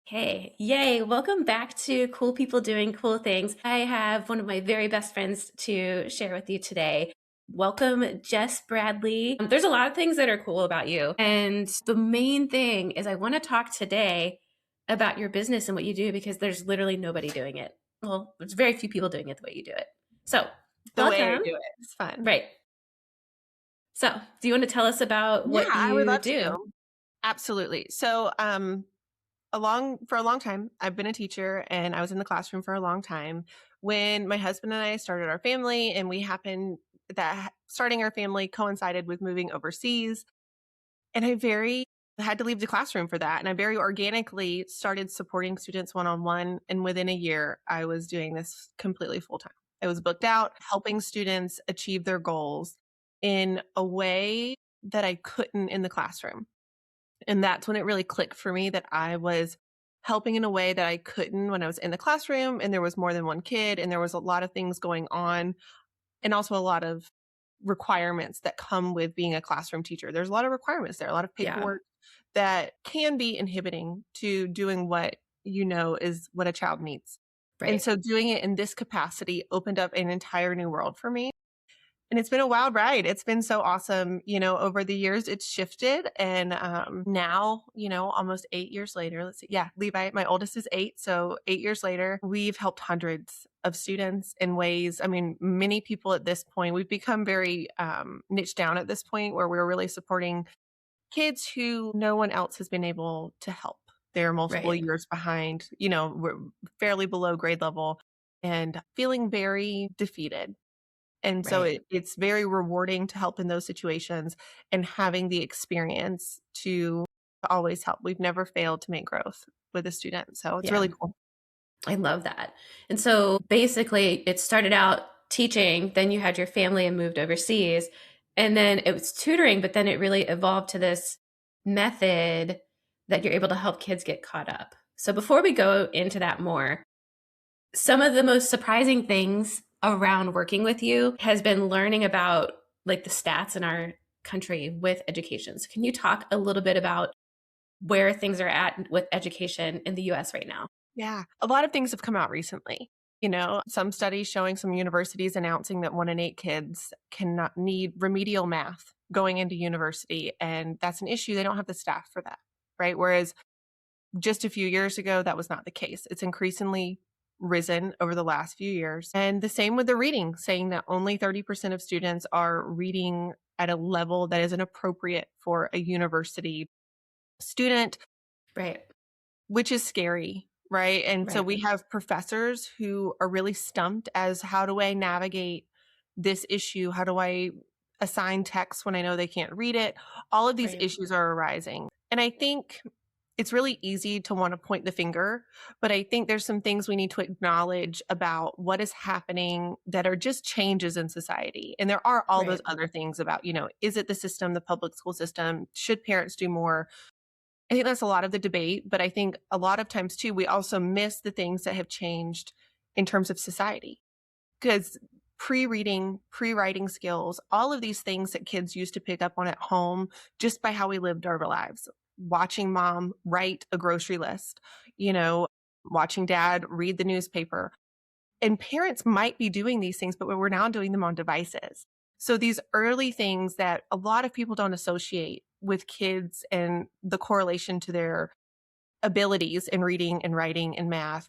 Hey, yay. Welcome back to Cool People Doing Cool Things. I have one of my very best friends to share with you today. Welcome, Jess Bradley. There's a lot of things that are cool about you. And the main thing is I want to talk today about your business and what you do because there's literally nobody doing it. Well, there's very few people doing it the way you do it. So, The way I welcome. do it. It's fun. Right. So, do you want to tell us about Yeah, what I would you love do? to. Absolutely. So, for a long time, I've been a teacher and I was in the classroom for a long time. When my husband and I started our family, and we happened that starting our family coincided with moving overseas, and I had to leave the classroom for that. And I very organically started supporting students one on one. And within a year, I was doing this completely full time. I was booked out, helping students achieve their goals in a way that I couldn't in the classroom. And that's when it really clicked for me that I was helping in a way that I couldn't when I was in the classroom and there was more than one kid and there was a lot of things going on and also a lot of requirements that come with being a classroom teacher. There's a lot of requirements there, a lot of Yeah, paperwork that can be inhibiting to doing what you know is what a child needs. And right. so doing it in this capacity opened up an entire new world for me. And it's been a wild ride. It's been so awesome. Over the years, it's shifted. And now, almost 8 years later, let's see. Yeah, Levi, my oldest is 8. So 8 years later, we've helped hundreds of students in ways. I mean, many people at this point, we've become very niche down at this point where we're really supporting kids who no one else has been able to help. They're multiple Right. years behind, we're fairly below grade level and feeling very defeated, and so Right. it's very rewarding to help in those situations and having the experience to always help. We've never failed to make growth with a student. So it's really Yeah. cool. I love that. And so basically, it started out teaching, then you had your family and moved overseas, and then it was tutoring, but then it really evolved to this method that you're able to help kids get caught up. So before we go into that more, some of the most surprising things around working with you has been learning about like the stats in our country with education. So can you talk a little bit about where things are at with education in the US right now? Yeah. A lot of things have come out recently. Some studies showing some universities announcing that 1 in 8 kids cannot need remedial math going into university. And that's an issue. They don't have the staff for that. Right. Whereas just a few years ago, that was not the case. It's increasingly risen over the last few years. And the same with the reading, saying that only 30% of students are reading at a level that is inappropriate for a university student, Right. which is scary, right? And so Right. we have professors who are really stumped as how do I navigate this issue? How do I assign text when I know they can't read it? All of these Right. issues are arising. And I think it's really easy to want to point the finger, but I think there's some things we need to acknowledge about what is happening that are just changes in society. And there are all those Right. other things about, is it the system, the public school system? Should parents do more? I think that's a lot of the debate, but I think a lot of times too, we also miss the things that have changed in terms of society. Because pre-reading, pre-writing skills, all of these things that kids used to pick up on at home just by how we lived our lives. Watching mom write a grocery list, you know, watching dad read the newspaper. And parents might be doing these things, but we're now doing them on devices. So these early things that a lot of people don't associate with kids and the correlation to their abilities in reading and writing and math,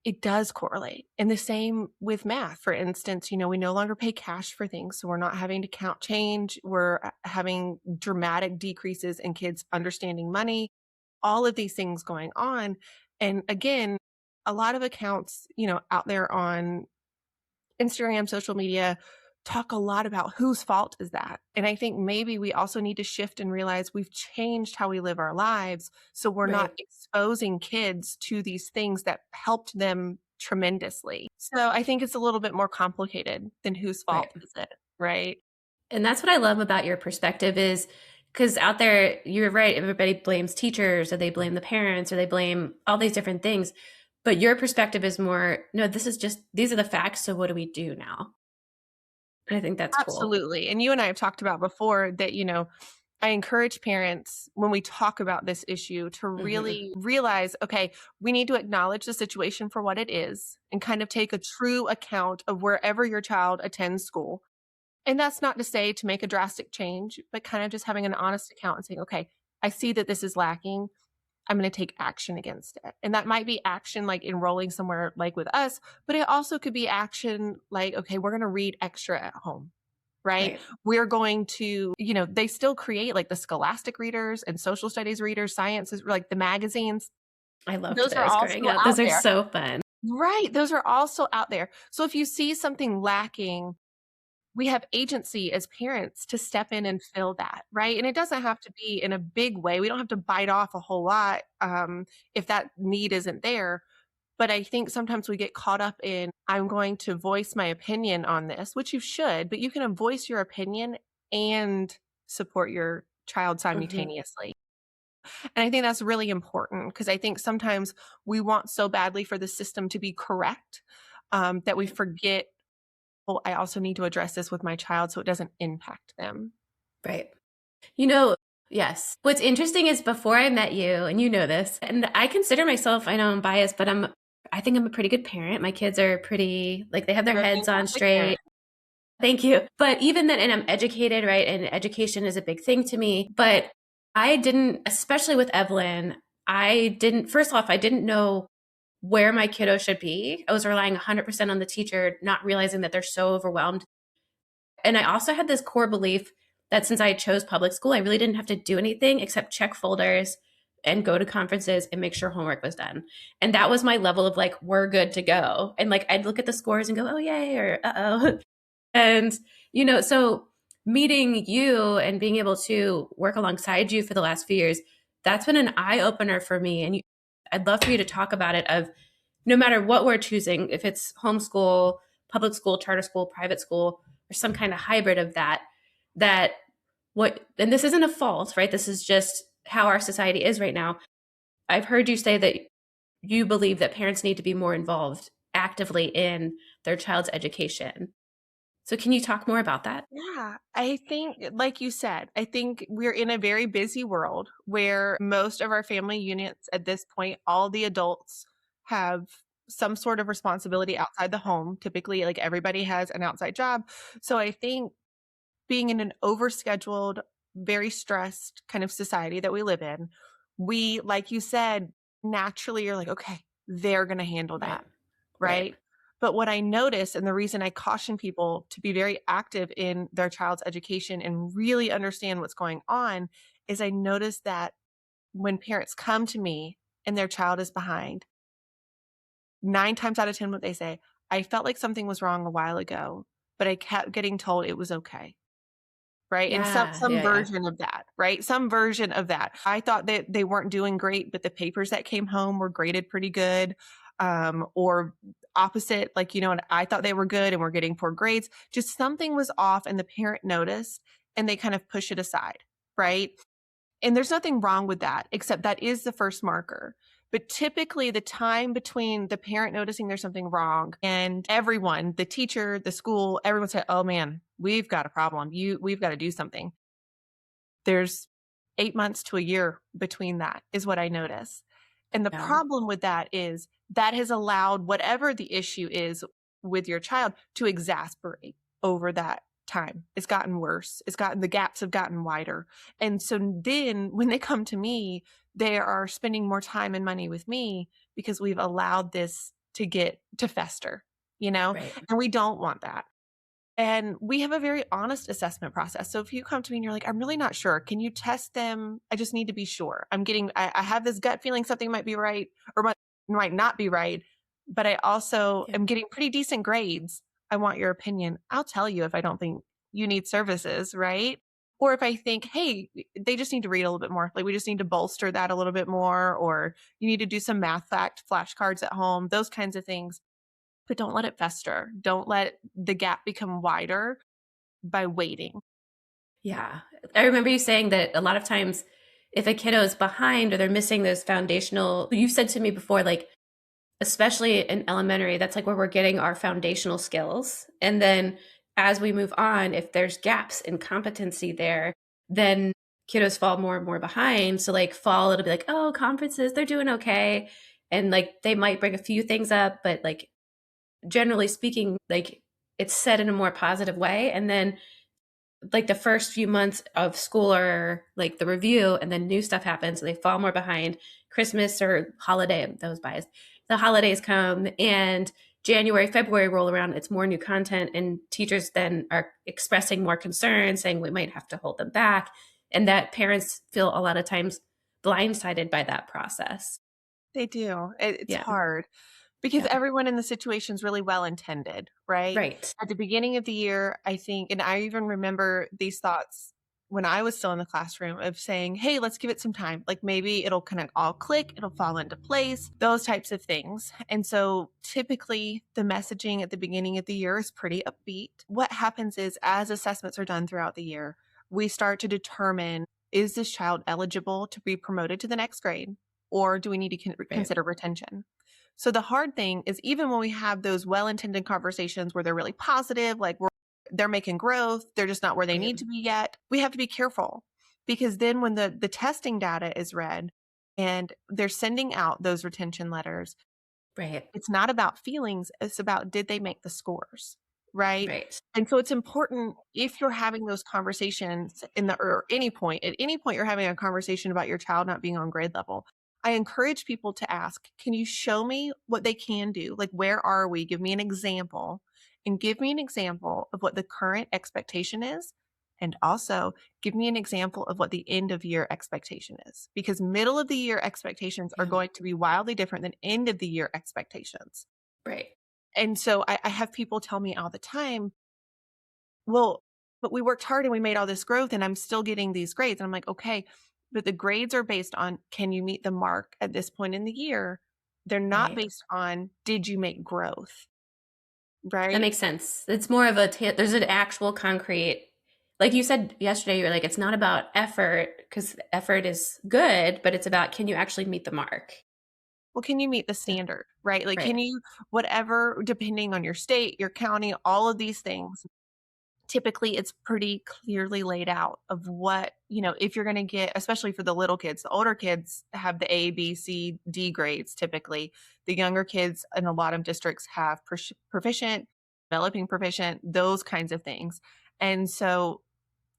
it does correlate. And the same with math. For instance, we no longer pay cash for things. So we're not having to count change. We're having dramatic decreases in kids understanding money, all of these things going on. And again, a lot of accounts, out there on Instagram, social media, talk a lot about whose fault is that. And I think maybe we also need to shift and realize we've changed how we live our lives. So we're not Right. exposing kids to these things that helped them tremendously. So I think it's a little bit more complicated than whose Right. fault is it, right? And that's what I love about your perspective is because out there, you're right, everybody blames teachers or they blame the parents or they blame all these different things. But your perspective is more, no, this is just, these are the facts. So what do we do now? And I think that's cool. Absolutely. And you and I have talked about before that, I encourage parents when we talk about this issue to Hmm. really realize, okay, we need to acknowledge the situation for what it is and kind of take a true account of wherever your child attends school. And that's not to say to make a drastic change, but kind of just having an honest account and saying, okay, I see that this is lacking. I'm going to take action against it. And that might be action like enrolling somewhere like with us, but it also could be action like, okay, we're going to read extra at home, right? Right. We're going to, they still create like the scholastic readers and social studies readers, sciences, like the magazines. I loved Those are those growing also up. out Those are there. so fun. Right. Those are also out there. So if you see something lacking, we have agency as parents to step in and fill that, right? And it doesn't have to be in a big way. We don't have to bite off a whole lot if that need isn't there. But I think sometimes we get caught up in, I'm going to voice my opinion on this, which you should, but you can voice your opinion and support your child Hmm. simultaneously. And I think that's really important because I think sometimes we want so badly for the system to be correct that we Right. forget, oh, I also need to address this with my child so it doesn't impact them. Right. You know, yes. What's interesting is before I met you, and you know this, and I consider myself, I know I'm biased, but I think I'm a pretty good parent. My kids are pretty, like, they have their You're a heads on fantastic straight. parent. Thank you. But even then, and I'm educated, right? And education is a big thing to me. But I didn't, especially with Evelyn, first off, I didn't know where my kiddo should be. I was relying 100% on the teacher, not realizing that they're so overwhelmed. And I also had this core belief that since I chose public school, I really didn't have to do anything except check folders and go to conferences and make sure homework was done. And that was my level of like, we're good to go. And like, I'd look at the scores and go, oh, yay, or uh oh. And, so meeting you and being able to work alongside you for the last few years, that's been an eye opener for me. And I'd love for you to talk about it of no matter what we're choosing, if it's homeschool, public school, charter school, private school, or some kind of hybrid of that and this isn't a fault, right? This is just how our society is right now. I've heard you say that you believe that parents need to be more involved actively in their child's education. So can you talk more about that? Yeah, I think, like you said, I think we're in a very busy world where most of our family units at this point, all the adults have some sort of responsibility outside the home. Typically, like everybody has an outside job. So I think being in an overscheduled, very stressed kind of society that we live in, we, like you said, naturally are like, okay, they're going to handle Right. that. Right. Right. But what I notice, and the reason I caution people to be very active in their child's education and really understand what's going on, is I notice that when parents come to me and their child is behind, 9 times out of 10, what they say, I felt like something was wrong a while ago, but I kept getting told it was okay. Right, and some Yeah. some Yeah. Yeah. version of that, right? Some version of that. I thought that they weren't doing great, but the papers that came home were graded pretty good, or opposite, like, and I thought they were good and were getting poor grades. Just something was off and the parent noticed and they kind of push it aside, right? And there's nothing wrong with that, except that is the first marker. But typically, the time between the parent noticing there's something wrong and everyone, the teacher, the school, everyone said, "Oh man, we've got a problem. We've got to do something." There's 8 months to a year between that, is what I notice. And the Yeah. problem with that is that has allowed whatever the issue is with your child to exasperate over that time. It's gotten worse. The gaps have gotten wider. And so then when they come to me, they are spending more time and money with me because we've allowed this to fester, Right. and we don't want that. And we have a very honest assessment process. So if you come to me and you're like, I'm really not sure, can you test them? I just need to be sure. I have this gut feeling something might be right or might not be right, but I also Yeah. am getting pretty decent grades. I want your opinion. I'll tell you if I don't think you need services, right? Or if I think, hey, they just need to read a little bit more. Like we just need to bolster that a little bit more, or you need to do some math fact flashcards at home, those kinds of things, but don't let it fester. Don't let the gap become wider by waiting. Yeah. I remember you saying that a lot of times if a kiddo is behind or they're missing those foundational, you said to me before, like, especially in elementary, that's like where we're getting our foundational skills. And then as we move on, if there's gaps in competency there, then kiddos fall more and more behind. So like fall, it'll be like, oh, conferences, they're doing okay. And like they might bring a few things up, but like generally speaking, like it's said in a more positive way. And then like the first few months of school are like the review, and then new stuff happens. So they fall more behind. Christmas or holiday, that was biased. The holidays come and January, February roll around, it's more new content, and teachers then are expressing more concern, saying we might have to hold them back. And that parents feel a lot of times blindsided by that process. They do. It's Yeah. hard because Yeah. everyone in the situation is really well intended, right? Right. At the beginning of the year, I think, and I even remember these thoughts when I was still in the classroom of saying, hey, let's give it some time. Like maybe it'll kind of all click, it'll fall into place, those types of things. And so typically the messaging at the beginning of the year is pretty upbeat. What happens is as assessments are done throughout the year, we start to determine, is this child eligible to be promoted to the next grade? Or do we need to Right. consider retention? So the hard thing is even when we have those well-intended conversations where they're really positive, like they're making growth, they're just not where they Right. need to be yet, we have to be careful because then when the testing data is read and they're sending out those retention letters, Right. it's not about feelings, it's about did they make the scores, right? Right. And so it's important if you're having those conversations in the or any point, at any point you're having a conversation about your child not being on grade level, I encourage people to ask, can you show me what they can do? Like, where are we? Give me an example and give me an example of what the current expectation is. And also give me an example of what the end of year expectation is, because middle of the year expectations are Yeah. going to be wildly different than end of the year expectations. Right. And so I have people tell me all the time, well, but we worked hard and we made all this growth and I'm still getting these grades. And I'm like, okay, but the grades are based on can you meet the mark at this point in the year? They're not Right. based on did you make growth, That right? makes sense. It's more of there's an actual concrete, like you said yesterday, you were like, it's not about effort because effort is good, but it's about can you actually meet the mark? Well, can you meet the Yeah. standard, right? Like, can Right. you, whatever, depending on your state, your county, all of these things, typically it's pretty clearly laid out of what, if you're going to get, especially for the little kids, the older kids have the A, B, C, D grades typically. The younger kids in a lot of districts have proficient, developing proficient, those kinds of things. And so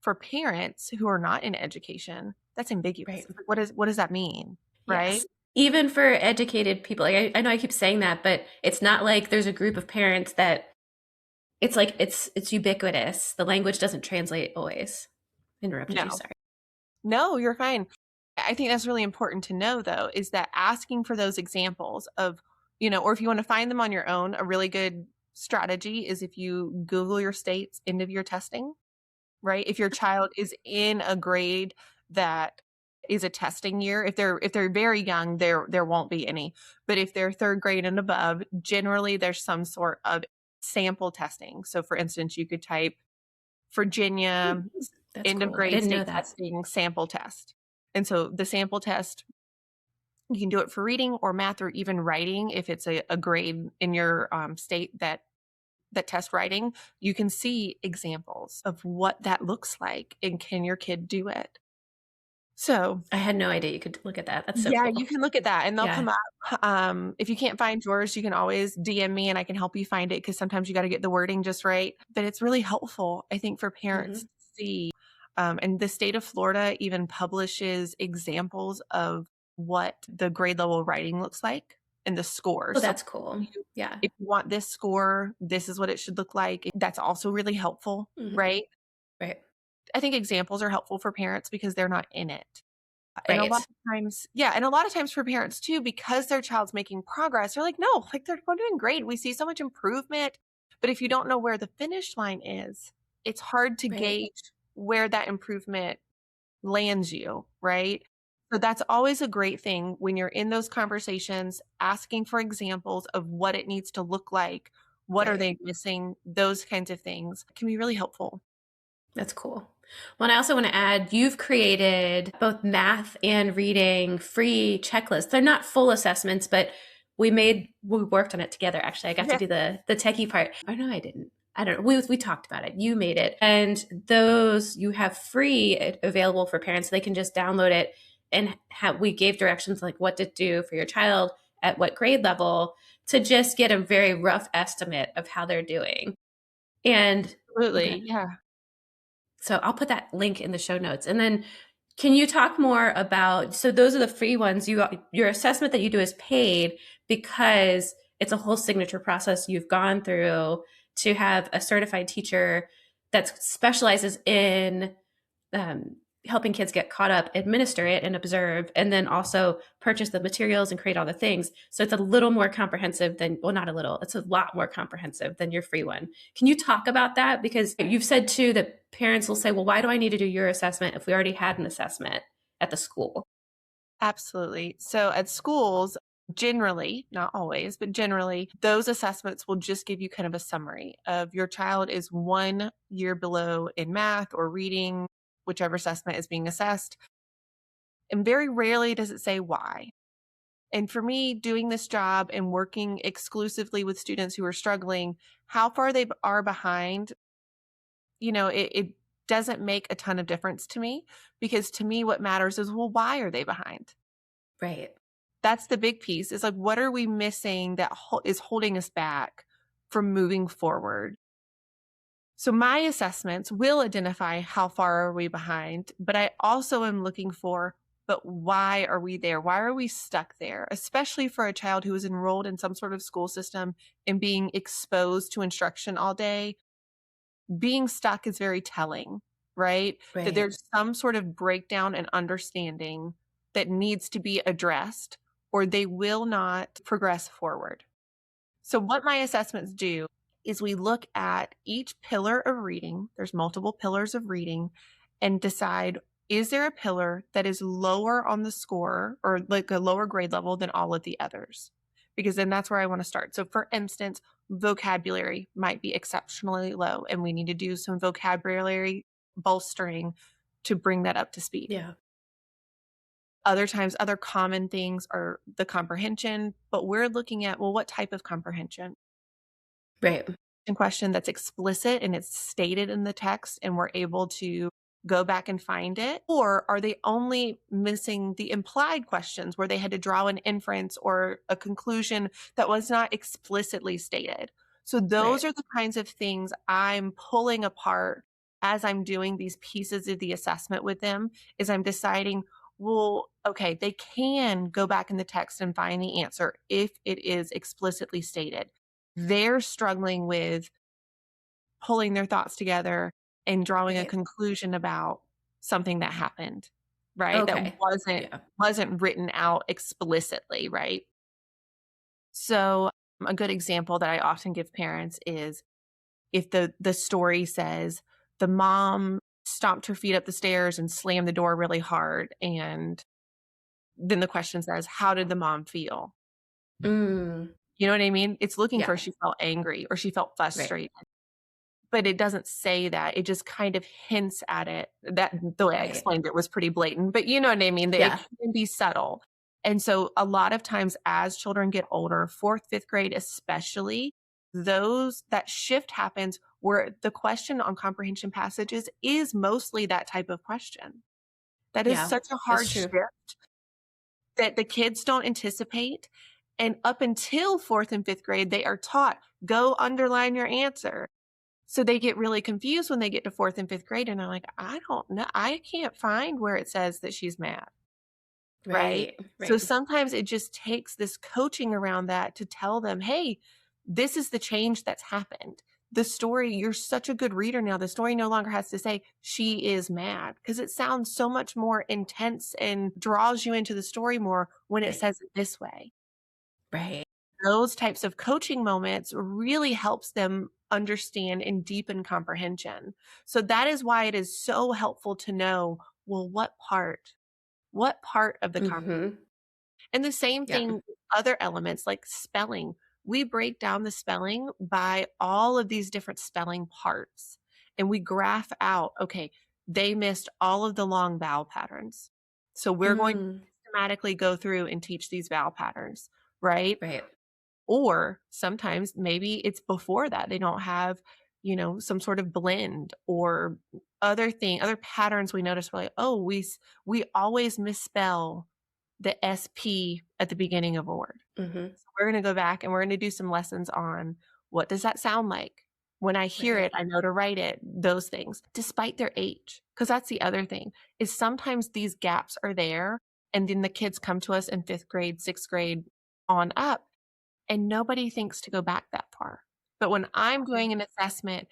for parents who are not in education, that's ambiguous. Right. It's like, what does that mean? Right? Yes. Even for educated people, like I know I keep saying that, but it's not like there's a group of parents that it's like it's ubiquitous. The language doesn't translate always. Interrupted you, No, sorry. no, you're fine. I think that's really important to know, though, is that asking for those examples of, or if you want to find them on your own, a really good strategy is if you Google your state's end of year testing, right? If your child is in a grade that is a testing year, if they're very young, there won't be any. But if they're third grade and above, generally there's some sort of sample testing. So for instance, you could type Virginia That's end of cool. I grade didn't know state that. testing sample test. And so the sample test, you can do it for reading or math or even writing. If it's a grade in your state that test writing, you can see examples of what that looks like and can your kid do it. So I had no idea you could look at that. That's so yeah, you cool. can look at that and they'll Yeah. come up. If you can't find yours, you can always DM me and I can help you find it because sometimes you got to get the wording just right. But it's really helpful, I think, for parents Hmm. to see. And the state of Florida even publishes examples of what the grade level writing looks like and the Oh, scores. So that's cool. Yeah. if you want this score, this is what it should look like. That's also really helpful, Hmm. right? Right. I think examples are helpful for parents because they're not in it. And a lot Right. of times, yeah, and a lot of times for parents too, because their child's making progress, they're like, no, like they're doing great. We see so much improvement. But if you don't know where the finish line is, it's hard to Right. gauge where that improvement lands you, right? So that's always a great thing when you're in those conversations, asking for examples of what it needs to look like. What are Right. they missing? Those kinds of things can be really helpful. That's cool. Well, and I also want to add, you've created both math and reading free checklists. They're not full assessments, but we worked on it together. Actually, I got to Yeah. do the techie part. Oh no, I didn't. I don't know. We talked about it. You made it. And those you have free available for parents. They can just download it and we gave directions like what to do for your child at what grade level to just get a very rough estimate of how they're doing. And okay, Absolutely. Yeah. so I'll put that link in the show notes. And then can you talk more about, so those are the free ones. Your assessment that you do is paid because it's a whole signature process you've gone through to have a certified teacher that specializes in um, helping kids get caught up, administer it and observe, and then also purchase the materials and create all the things. So it's a little more comprehensive than, well, not a little, it's a lot more comprehensive than your free one. Can you talk about that? Because you've said too that parents will say, well, why do I need to do your assessment if we already had an assessment at the school? Absolutely. So at schools, generally, not always, but generally, those assessments will just give you kind of a summary of your child is 1 year below in math or reading, whichever assessment is being assessed. And very rarely does it say why. And for me, doing this job and working exclusively with students who are struggling, how far they are behind, it doesn't make a ton of difference to me, because to me, what matters is, well, why are they behind? Right. That's the big piece. Is like, what are we missing that is holding us back from moving forward? So my assessments will identify how far are we behind, but I also am looking for, but why are we there? Why are we stuck there? Especially for a child who is enrolled in some sort of school system and being exposed to instruction all day. Being stuck is very telling, right? That Right. there's some sort of breakdown and understanding that needs to be addressed, or they will not progress forward. So, what my assessments do is we look at each pillar of reading, there's multiple pillars of reading, and decide, is there a pillar that is lower on the score or like a lower grade level than all of the others? Because then that's where I want to start. So, for instance, vocabulary might be exceptionally low, and we need to do some vocabulary bolstering to bring that up to speed. Yeah. Other times, other common things are the comprehension, but we're looking at, well, what type of comprehension? Right. In question that's explicit and it's stated in the text, and we're able to go back and find it? Or are they only missing the implied questions where they had to draw an inference or a conclusion that was not explicitly stated? So those Right. are the kinds of things I'm pulling apart as I'm doing these pieces of the assessment with them, is I'm deciding, well, okay, they can go back in the text and find the answer if it is explicitly stated. They're struggling with pulling their thoughts together and drawing a Right. conclusion about something that happened, right? That Okay. Yeah. wasn't written out explicitly, right? So, a good example that I often give parents is, if the story says the mom stomped her feet up the stairs and slammed the door really hard, and then the question says, how did the mom feel? Mm, You know what I mean? It's looking yeah. for, she felt angry or she felt Right. frustrated. But it doesn't say that. It just kind of hints at it. That the way I Right. explained it was pretty blatant, but you know what I mean? That it Yeah. can be subtle. And so a lot of times as children get older, 4th, 5th grade especially, that shift happens where the question on comprehension passages is mostly that type of question. That is Yeah. such a It's hard true. shift that the kids don't anticipate. And up until 4th and 5th grade, they are taught, go underline your answer. So they get really confused when they get to 4th and 5th grade, and they're like, I don't know. I can't find where it says that she's mad, right? Right. So Right. sometimes it just takes this coaching around that to tell them, hey, this is the change that's happened. The story, you're such a good reader now. The story no longer has to say she is mad, because it sounds so much more intense and draws you into the story more when it Right. says it this way. Right. Those types of coaching moments really helps them understand and deepen comprehension. So that is why it is so helpful to know, well, what part of the Mm-hmm. and the same Yeah. thing with other elements like spelling. We break down the spelling by all of these different spelling parts, and we graph out, okay, they missed all of the long vowel patterns. So we're going to Mm, systematically go through and teach these vowel patterns, right? right. Or sometimes maybe it's before that. They don't have some sort of blend or other patterns we notice. We're like, oh, we always misspell the SP at the beginning of a word. Mm-hmm. So we're going to go back and we're going to do some lessons on what does that sound like? When I hear Right. it, I know to write it, those things, despite their age. Because that's the other thing is sometimes these gaps are there. And then the kids come to us in 5th grade, 6th grade on up, and nobody thinks to go back that far. But when I'm doing an assessment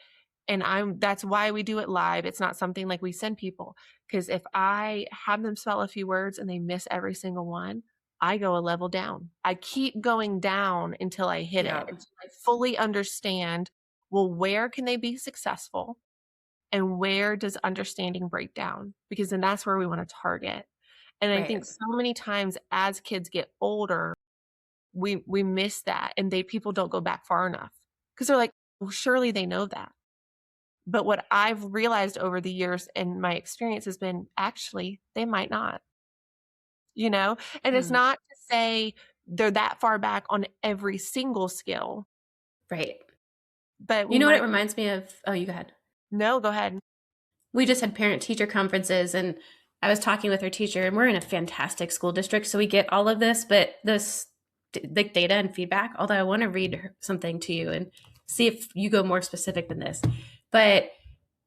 and that's why we do it live, it's not something like we send people. Because if I have them spell a few words and they miss every single one, I go a level down. I keep going down until I hit it, Yeah. until I fully understand, well, where can they be successful and where does understanding break down? Because then that's where we want to target. And I think Right. so many times as kids get older, we miss that, and people don't go back far enough because they're like, well, surely they know that. But what I've realized over the years and my experience has been actually they might not, and it's Hmm. not to say they're that far back on every single skill, Right. but You we know what it might. reminds me of? Oh, you go ahead. No, go ahead. We just had parent teacher conferences, and I was talking with her teacher, and we're in a fantastic school district, so we get all of this, but this like data and feedback. Although I want to read something to you and see if you go more specific than this, but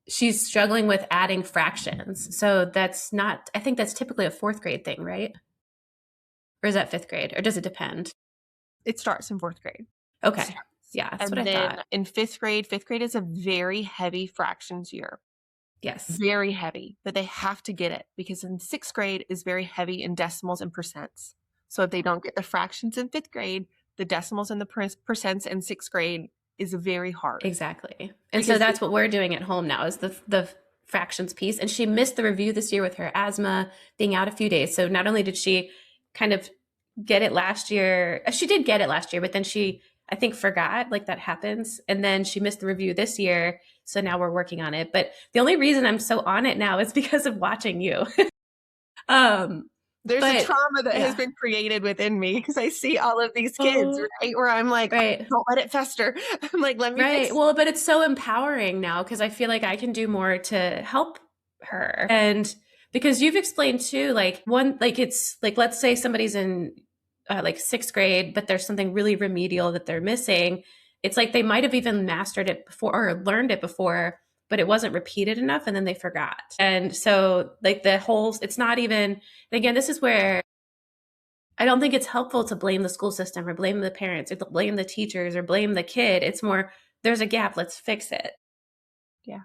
she's struggling with adding fractions. So that's not. I think that's typically a 4th grade thing, right? Or is that 5th grade? Or does it depend? It starts in 4th grade. Okay, yeah, that's what And I then thought. in 5th grade is a very heavy fractions year. Yes, Very heavy, but they have to get it because in 6th grade is very heavy in decimals and percents. So if they don't get the fractions in 5th grade, the decimals and the percents in 6th grade is very hard exactly. And so because that's what we're doing at home now is the fractions piece. And she missed the review this year with her asthma being out a few days. So not only did she kind of get it last year, she did get it last year, but then she, I think, forgot, like that happens. And then she missed the review this year. So now we're working on it. But the only reason I'm so on it now is because of watching you. um, there's a but trauma that has yeah. been created within me because I see all of these kids, Oh, right? Where I'm like, right. don't let it fester. I'm like, let me Right. fix Well, but it's so empowering now because I feel like I can do more to help her. And because you've explained too, like one, like it's like, let's say somebody's in like 6th grade, but there's something really remedial that they're missing. It's like they might have even mastered it before or learned it before, but it wasn't repeated enough and then they forgot. And so, like, the whole, it's not even, and again, this is where I don't think it's helpful to blame the school system or blame the parents or blame the teachers or blame the kid. It's more, there's a gap, let's fix it. Yeah.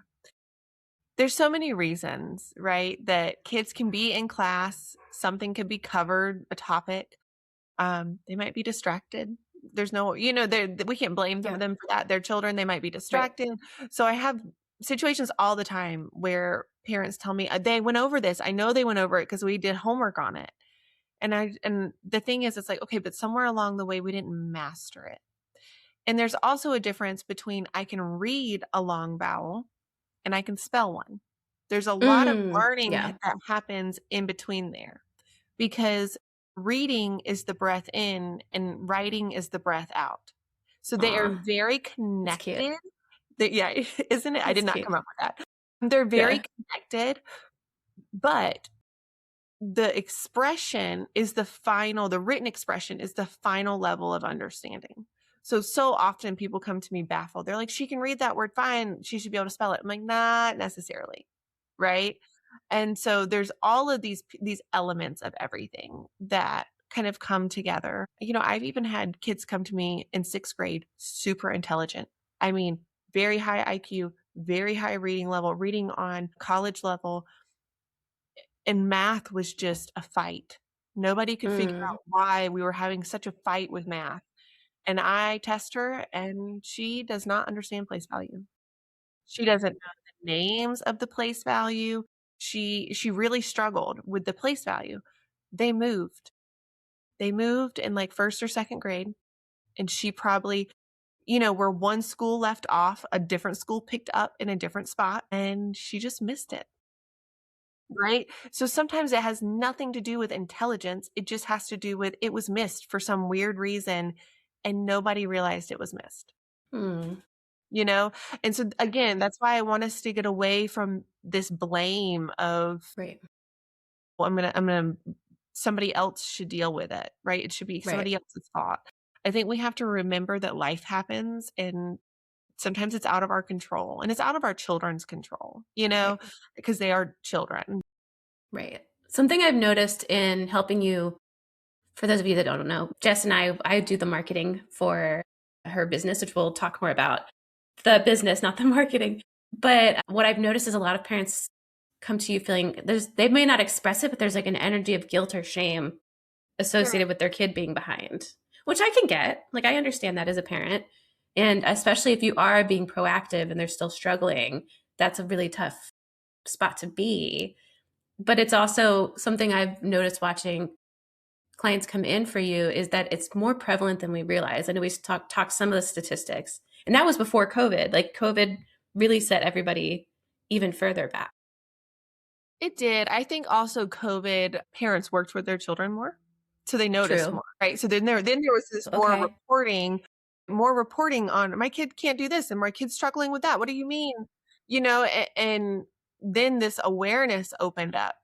There's so many reasons, right? That kids can be in class, something could be covered, a topic. They might be distracted. There's no, we can't blame Yeah. them for that. They're children, they might be Right. distracted. So I have situations all the time where parents tell me they went over this. I know they went over it because we did homework on it. And the thing is, it's like, okay, but somewhere along the way we didn't master it. And there's also a difference between I can read a long vowel and I can spell one. There's a lot of learning Yeah. that happens in between there because reading is the breath in and writing is the breath out. So they are Aw, very that's cute. connected. Yeah, isn't it? I That's did not cute. come up with that. They're very Yeah. connected, but the expression is the written expression is the final level of understanding. So often people come to me baffled. They're like, she can read that word fine. She should be able to spell it. I'm like, not necessarily. Right. And so there's all of these elements of everything that kind of come together. I've even had kids come to me in 6th grade, super intelligent. I mean, very high IQ, very high reading level, reading on college level, and math was just a fight. Nobody could figure Mm. out why we were having such a fight with math. And I test her and she does not understand place value. She doesn't know the names of the place value. She really struggled with the place value. They moved. They moved in like 1st or 2nd grade, and she probably, where one school left off, a different school picked up in a different spot, and she just missed it. Right? So sometimes it has nothing to do with intelligence. It just has to do with it was missed for some weird reason and nobody realized it was missed. Hmm. you know? And so again, that's why I want us to get away from this blame of, Right. well, somebody else should deal with it, right? It should be Right. somebody else's fault. I think we have to remember that life happens and sometimes it's out of our control and it's out of our children's control, Right. because they are children. Right. Something I've noticed in helping you, for those of you that don't know, Jess and I do the marketing for her business, which we'll talk more about the business, not the marketing. But what I've noticed is a lot of parents come to you feeling they may not express it, but there's like an energy of guilt or shame Sure. associated with their kid being behind, which I can get. Like, I understand that as a parent. And especially if you are being proactive and they're still struggling, that's a really tough spot to be. But it's also something I've noticed watching clients come in for you is that it's more prevalent than we realize. I know we talk some of the statistics, and that was before COVID. Like, COVID really set everybody even further back. It did. I think also COVID, parents worked with their children more, so they noticed True. more, right? So then there was this Okay. more reporting on my kid can't do this and my kid's struggling with that. What do you mean? And then this awareness opened up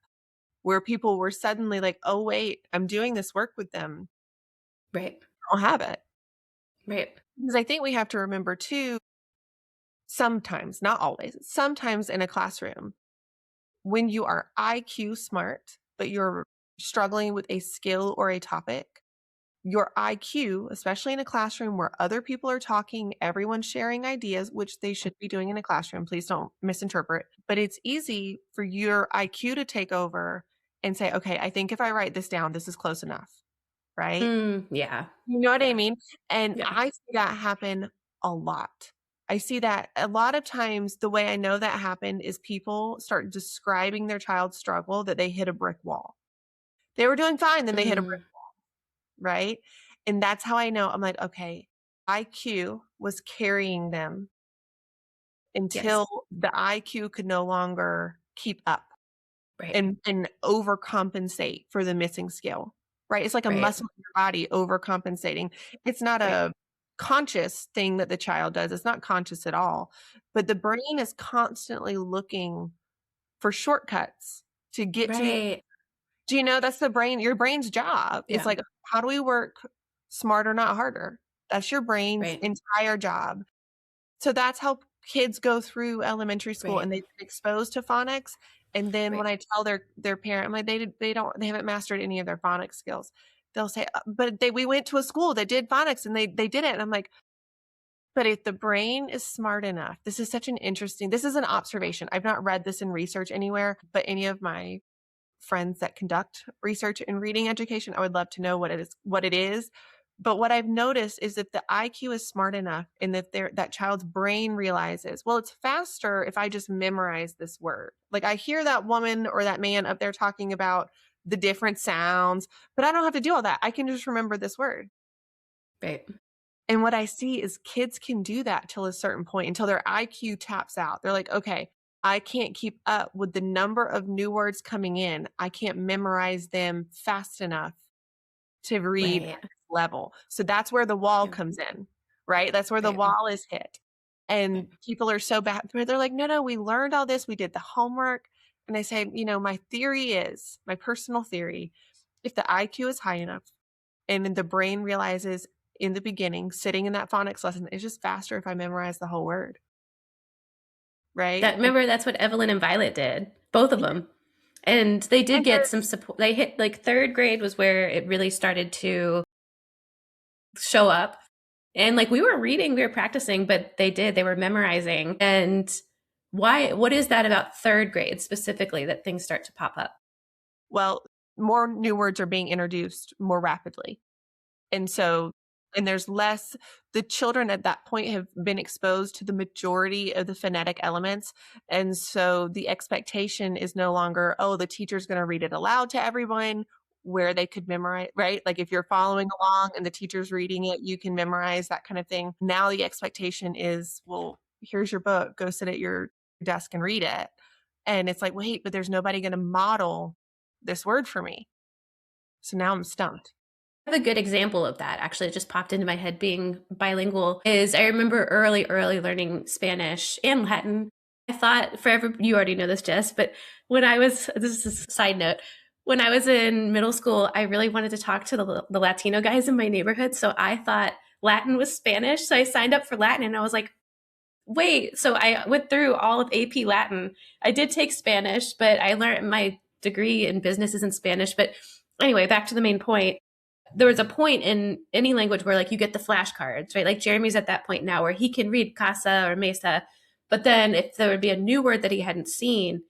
where people were suddenly like, "Oh wait, I'm doing this work with them. Right. I don't have it." Right. Because I think we have to remember too, sometimes, not always, sometimes in a classroom, when you are IQ smart, but you're struggling with a skill or a topic, your IQ, especially in a classroom where other people are talking, everyone's sharing ideas, which they should be doing in a classroom. Please don't misinterpret. But it's easy for your IQ to take over and say, okay, I think if I write this down, this is close enough, right? Yeah. You know what I Yeah. mean? And Yeah. I see that happen a lot. I see that a lot of times. The way I know that happened is people start describing their child's struggle that they hit a brick wall. They were doing fine, then they hit a brick, Mm, right? And that's how I know. I'm like, okay, IQ was carrying them yes. until the IQ could no longer keep up Right. and overcompensate for the missing skill, right? It's like a Right. muscle in your body overcompensating. It's not Right. a conscious thing that the child does. It's not conscious at all. But the brain is constantly looking for shortcuts to get to the, Right. do you know that's your brain's job. It's Yeah. like, how do we work smarter, not harder? That's your brain's Right. entire job. So that's how kids go through elementary school Right. and they've been exposed to phonics. And then when Right. I tell their parent, I'm like, they haven't mastered any of their phonics skills. They'll say, but we went to a school that did phonics and they did it. And I'm like, but if the brain is smart enough, this is an observation. I've not read this in research anywhere, but any of my friends that conduct research in reading education, I would love to know what it is. But what I've noticed is that the IQ is smart enough and that child's brain realizes, well, it's faster if I just memorize this word. Like I hear that woman or that man up there talking about the different sounds, but I don't have to do all that. I can just remember this word. Right. And what I see is kids can do that till a certain point, until their IQ taps out. They're like, okay, I can't keep up with the number of new words coming in. I can't memorize them fast enough to read at Right. this level. So that's where the wall Yeah. comes in, right? That's where the Right. wall is hit. Right. And people are so bad. They're like, no, no, we learned all this. We did the homework. And I say, my personal theory, if the IQ is high enough and then the brain realizes in the beginning, sitting in that phonics lesson, it's just faster if I memorize the whole word, right? Remember, that's what Evelyn and Violet did, both of Yeah. them. And they did And get some support. They hit like third grade was where it really started to show up. And like we were reading, we were practicing, but they were memorizing. And what is that about third grade specifically that things start to pop up? well, more new words are being introduced more rapidly. And so, and there's less, the children at that point have been exposed to the majority of the phonetic elements. And so the expectation is no longer, oh, the teacher's going to read it aloud to everyone where they could memorize, right? Like if you're following along and the teacher's reading it, you can memorize that kind of thing. Now the expectation is, well, here's your book, go sit at your desk and read it. And it's like, wait, but there's nobody going to model this word for me. So now I'm stumped. I have a good example of that. Actually, it just popped into my head being bilingual is I remember early learning Spanish and Latin. I thought forever, you already know this, Jess, but when I was, this is a side note, when I was in middle school, I really wanted to talk to the Latino guys in my neighborhood. So I thought Latin was Spanish. So I signed up for Latin and I was like, wait. So I went through all of AP Latin. I did take Spanish, but I learned my degree in business is in Spanish. But anyway, back to the main point. There was a point in any language where like you get the flashcards, right? Like Jeremy's at that point now where he can read casa or mesa. But then if there would be a new word that he hadn't seen,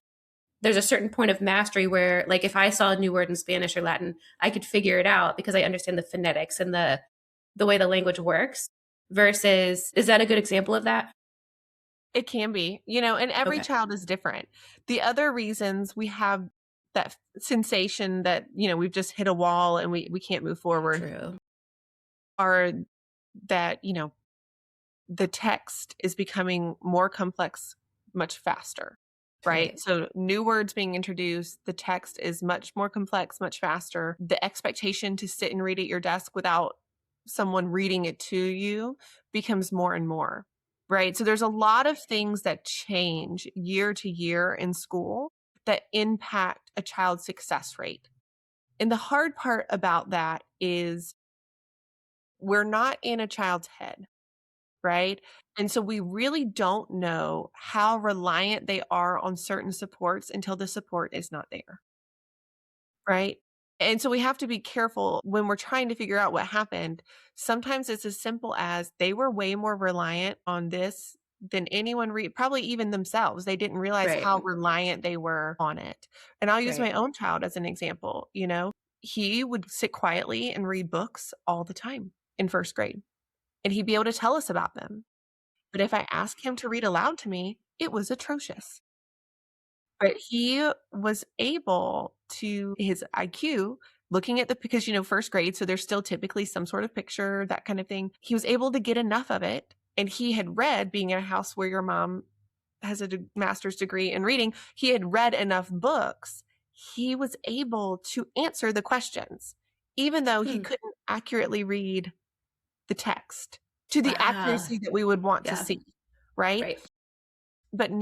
there's a certain point of mastery where like if I saw a new word in Spanish or Latin, I could figure it out because I understand the phonetics and the way the language works versus is that a good example of that? It can be, and every Okay. child is different. The other reasons we have that sensation that, we've just hit a wall and we can't move forward True. are that, the text is becoming more complex much faster, right? Right. So new words being introduced, the text is much more complex, much faster. The expectation to sit and read at your desk without someone reading it to you becomes more and more, right? So there's a lot of things that change year to year in school that impact a child's success rate. And the hard part about that is we're not in a child's head, right? And so we really don't know how reliant they are on certain supports until the support is not there, right? And so we have to be careful when we're trying to figure out what happened. Sometimes it's as simple as they were way more reliant on this than anyone probably even themselves. They didn't realize Right. how reliant they were on it. And I'll use my Right. own child as an example, He would sit quietly and read books all the time in first grade, and he'd be able to tell us about them. But if I asked him to read aloud to me, it was atrocious. But he was able to his IQ, looking at because, first grade, so there's still typically some sort of picture, that kind of thing. He was able to get enough of it. And he had read, being in a house where your mom has a master's degree in reading, he had read enough books. He was able to answer the questions, even though he Hmm. couldn't accurately read the text to the Wow. accuracy that we would want to Yeah. see, right? Right. But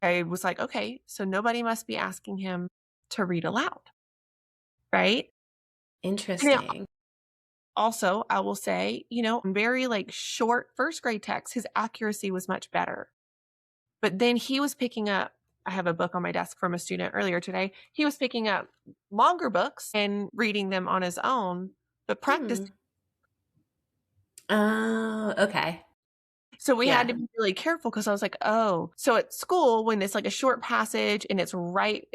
I was like, okay, so nobody must be asking him to read aloud, right? Now, Interesting. also, I will say, very like short first grade text, his accuracy was much better. But then he was picking up, I have a book on my desk from a student earlier today. He was picking up longer books and reading them on his own, but practice. Hmm. Oh, okay. So we had to Yeah. be really careful because I was like, oh, so at school, when it's like a short passage and it's right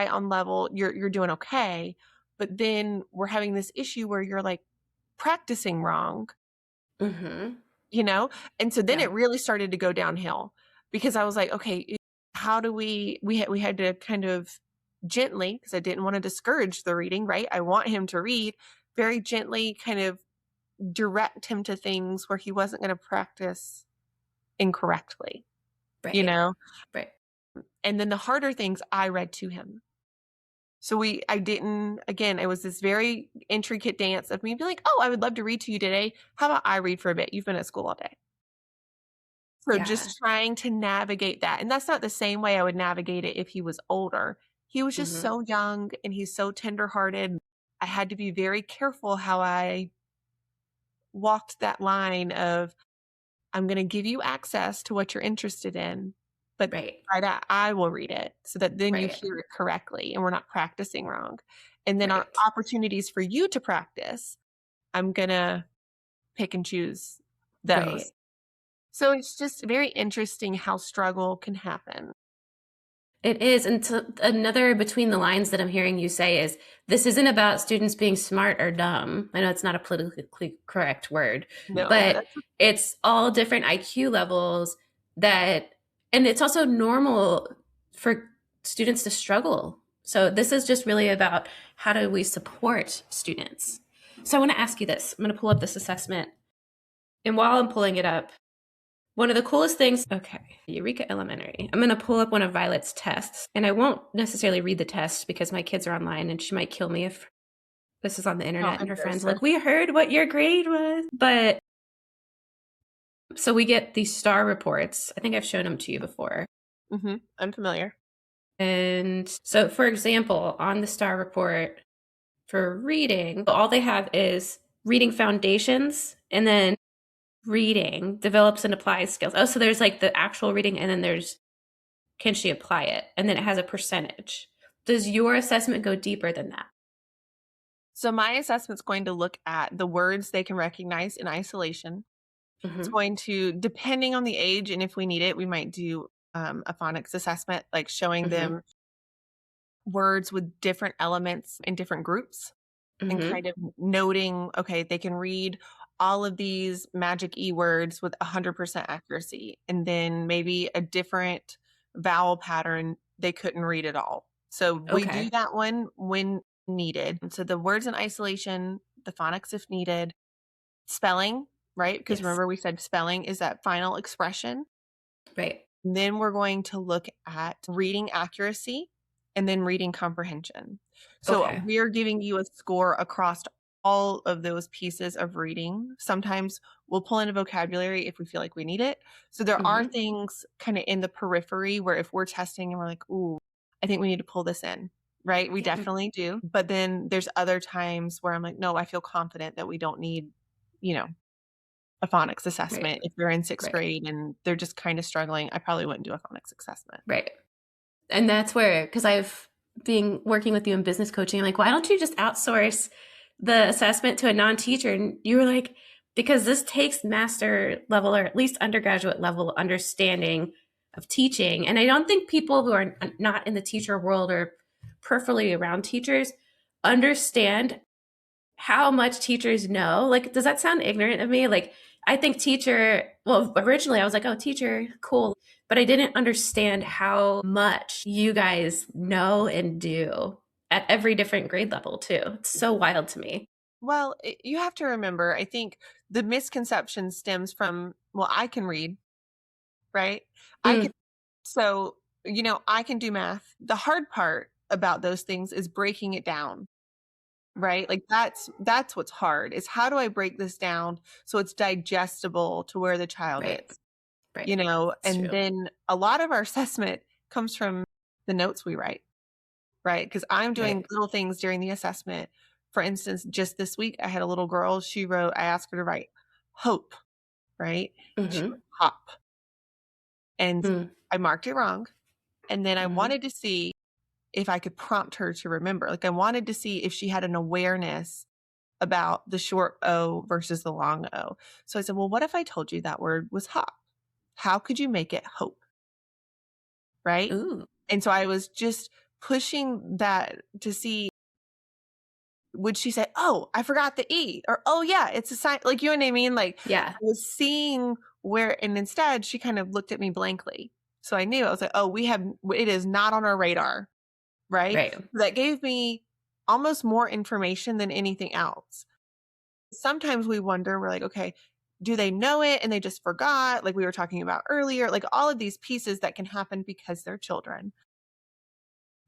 on level, you're doing okay. But then we're having this issue where you're like practicing wrong, Mm-hmm. you know? And so then Yeah. it really started to go downhill because I was like, okay, how do we had to kind of gently, because I didn't want to discourage the reading, right? I want him to read very gently, kind of direct him to things where he wasn't going to practice incorrectly, you Right. know? Right. And then the harder things I read to him. So I didn't, again, it was this very intricate dance of me being like, oh, I would love to read to you today. How about I read for a bit? You've been at school all day. So Yeah. just trying to navigate that. And that's not the same way I would navigate it if he was older. He was just Mm-hmm. so young and he's so tenderhearted. I had to be very careful how I walked that line of, I'm going to give you access to what you're interested in, but Right. by that, I will read it so that then you Right. hear it correctly and we're not practicing wrong. And then on Right. opportunities for you to practice, I'm going to pick and choose those. Right. So it's just very interesting how struggle can happen. It is. And another between the lines that I'm hearing you say is this isn't about students being smart or dumb. I know it's not a politically correct word, No, but it's all different IQ levels that, and it's also normal for students to struggle. So this is just really about how do we support students. So I want to ask you this. I'm going to pull up this assessment. And while I'm pulling it up, one of the coolest things, okay, Eureka Elementary. I'm going to pull up one of Violet's tests, and I won't necessarily read the test because my kids are online and she might kill me if This is on the Oh, internet, and her friends are embarrassing. like, we heard what your grade was. But so we get these star reports. I think I've shown them to you before. I'm familiar. And so, for example, on the star report for reading, all they have is reading foundations and then reading develops and applies skills. Oh, so there's like the actual reading, and then there's can she apply it? And then it has a percentage. Does your assessment go deeper than that? So my assessment's going to look at the words they can recognize in isolation. It's Mm-hmm. going to, depending on the age and if we need it, we might do a phonics assessment, like showing Mm-hmm. them words with different elements in different groups and Mm-hmm. kind of noting, okay, they can read all of these magic E words with 100% accuracy. And then maybe a different vowel pattern, they couldn't read at all. So we do Okay. that one when needed. And so the words in isolation, the phonics if needed, spelling, right? Because Yes. remember we said spelling is that final expression. Right. Then we're going to look at reading accuracy and then reading comprehension. So Okay. we're giving you a score across all of those pieces of reading. Sometimes we'll pull in a vocabulary if we feel like we need it. So there are Mm-hmm. things kind of in the periphery where if we're testing and we're like, ooh, I think we need to pull this in, right? We Yeah. definitely do. But then there's other times where I'm like, no, I feel confident that we don't need, you know, a phonics Right. assessment. If they're in sixth Right. grade and they're just kind of struggling, I probably wouldn't do a phonics assessment. Right. And that's where, because I've been working with you in business coaching, like, why don't you just outsource the assessment to a non-teacher? And you were like, because this takes master level or at least undergraduate level understanding of teaching. And I don't think people who are not in the teacher world or peripherally around teachers understand how much teachers know. Like, does that sound ignorant of me? Like, I think teacher, well, originally I was like, oh, teacher, cool. But I didn't understand how much you guys know and do at every different grade level, too. It's so wild to me. Well, you have to remember, I think the misconception stems from, well, I can read, right? I can, Mm, so, I can do math. The hard part about those things is breaking it down, right? Like that's what's hard is how do I break this down so it's digestible to where the child right, is, right. It's and true. then a lot of our assessment comes from the notes we write, right? Because I'm doing Right. little things during the assessment. For instance, just this week, I had a little girl. I asked her to write hope, right? She Mm-hmm. wrote hop. And Mm, I marked it wrong. And then I mm-hmm. wanted to see if I could prompt her to remember. Like I wanted to see if she had an awareness about the short O versus the long O. So I said, well, what if I told you that word was hop? How could you make it hope? Right. Ooh. And so I was just pushing that to see, would she say, oh, I forgot the E, or oh yeah, it's a sign, like, you know what I mean? Like Yeah. I was seeing where, and instead she kind of looked at me blankly. So I knew, I was like, oh, it is not on our radar, right? Right. That gave me almost more information than anything else. Sometimes we wonder, we're like, okay, do they know it and they just forgot? Like we were talking about earlier, like all of these pieces that can happen because they're children.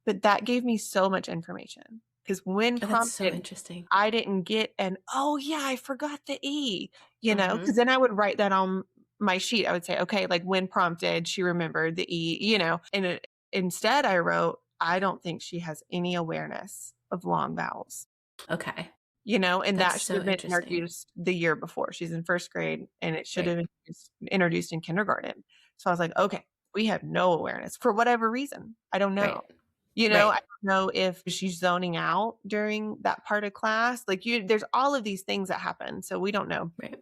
But that gave me so much information because when Oh, that's so prompted, interesting. I didn't get an, oh yeah, I forgot the E, Mm-hmm. because then I would write that on my sheet. I would say, okay, like when prompted, she remembered the E, instead I wrote, I don't think she has any awareness of long vowels, Okay. and That's that should so have been interesting. introduced the year before. She's in first grade and it should have Right. been introduced in kindergarten. So I was like, okay, we have no awareness for whatever reason. I don't know. Right. I Right. don't know if she's zoning out during that part of class. Like there's all of these things that happen. So we don't know. Right.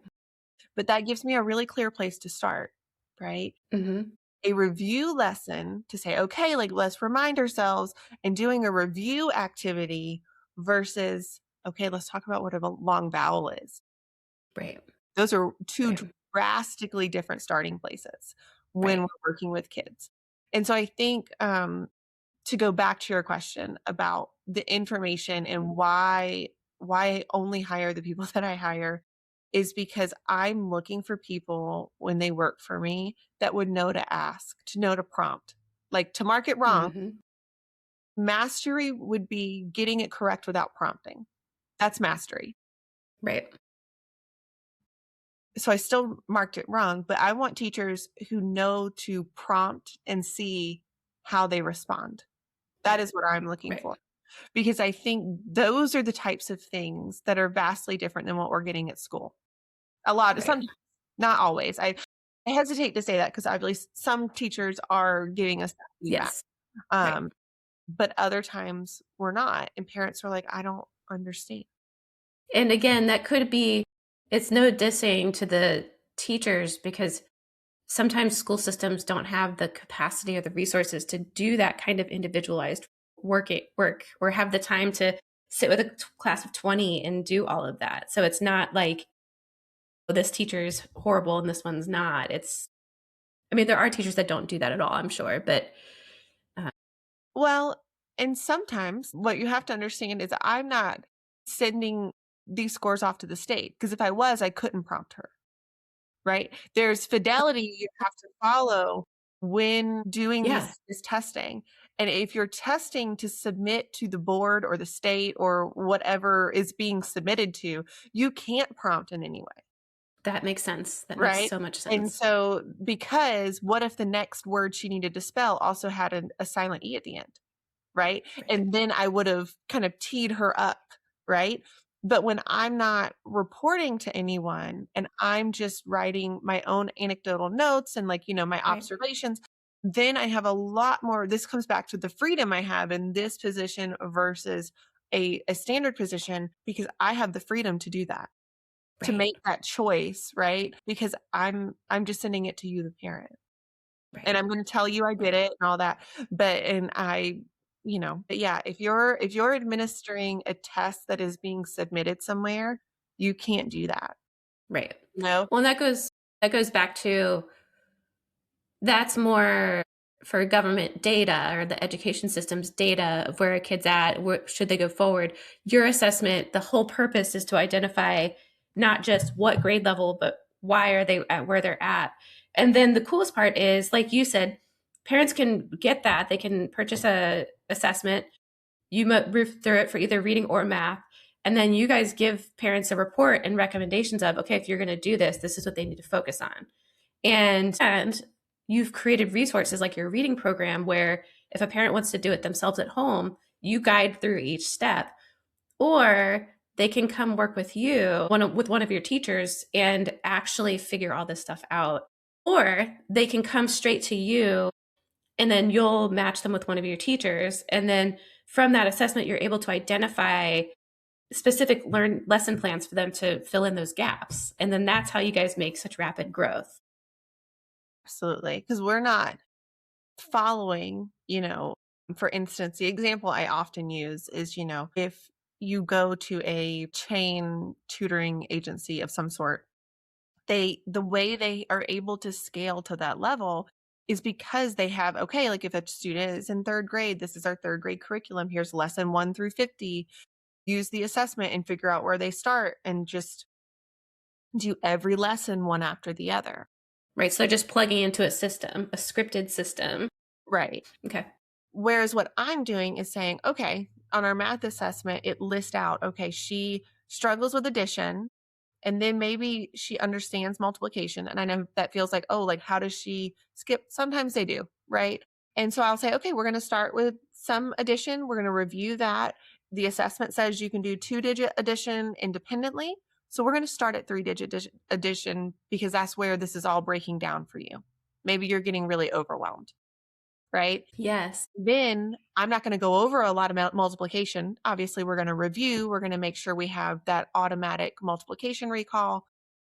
But that gives me a really clear place to start, right? Mm-hmm. A review lesson to say, okay, like let's remind ourselves and doing a review activity versus, okay, let's talk about what a long vowel is. Right. Those are two Right. drastically different starting places when Right. we're working with kids. And so I think to go back to your question about the information and why I only hire the people that I hire is because I'm looking for people when they work for me that would know to ask, to know to prompt. Like to mark it wrong, Mm-hmm. mastery would be getting it correct without prompting. That's mastery. Right. So I still marked it wrong, but I want teachers who know to prompt and see how they respond. That Right. is what I'm looking Right. for. Because I think those are the types of things that are vastly different than what we're getting at school. A lot, Right. sometimes, not always. I hesitate to say that because I believe some teachers are giving us that feedback. Yes. Right. Um, but other times we're not. And parents are like, I don't understand. And again, that could be, it's no dissing to the teachers because sometimes school systems don't have the capacity or the resources to do that kind of individualized work or have the time to sit with a class of 20 and do all of that. So it's not like, oh, this teacher's horrible and this one's not. It's, I mean, there are teachers that don't do that at all, I'm sure, but uh, Well, and sometimes what you have to understand is I'm not sending these scores off to the state because if I was, I couldn't prompt her, right? There's fidelity you have to follow when doing yeah, this testing. And if you're testing to submit to the board or the state or whatever is being submitted to, you can't prompt in any way. that makes sense. That makes Right. so much And sense. so, because what if the next word she needed to spell also had a silent E at the end? Right. Right. And then I would have kind of teed her up. Right. But when I'm not reporting to anyone and I'm just writing my own anecdotal notes and, like, my Right. observations, then I have a lot more. This comes back to the freedom I have in this position versus a standard position because I have the freedom to do that, to Right. make that choice, right? Because I'm just sending it to you, the parent. And Right. I'm gonna tell you I did Right. it and all that. But and I, but yeah, if you're administering a test that is being submitted somewhere, you can't do that. Right. You know? Well, and that goes back to, that's more for government data or the education system's data of where a kid's at, where should they go forward. Your assessment, the whole purpose is to identify not just what grade level, but why are they at where they're at. And then the coolest part is, like you said, parents can get that. They can purchase a assessment. You move through it for either reading or math. And then you guys give parents a report and recommendations of, okay, if you're going to do this, this is what they need to focus on. And you've created resources like your reading program where if a parent wants to do it themselves at home, you guide through each step. Or they can come work with you, with one of your teachers, and actually figure all this stuff out. Or they can come straight to you and then you'll match them with one of your teachers. And then from that assessment, you're able to identify specific lesson plans for them to fill in those gaps. And then that's how you guys make such rapid growth. Absolutely. Because we're not following, for instance, the example I often use is, if you go to a chain tutoring agency of some sort, the way they are able to scale to that level is because they have, okay, like if a student is in third grade, this is our third grade curriculum. Here's lesson 1 through 50. Use the assessment and figure out where they start and just do every lesson one after the other. Right. So they're just plugging into a system, a scripted system. Right. Okay. Whereas what I'm doing is saying, okay, on our math assessment, it lists out, okay, she struggles with addition. And then maybe she understands multiplication. And I know that feels like, oh, like how does she skip? Sometimes they do, right? And so I'll say, okay, we're going to start with some addition. We're going to review that. The assessment says you can do 2-digit addition independently. So we're going to start at 3-digit addition because that's where this is all breaking down for you. Maybe you're getting really overwhelmed, right? Yes. Then I'm not going to go over a lot of multiplication. Obviously, we're going to review. We're going to make sure we have that automatic multiplication recall.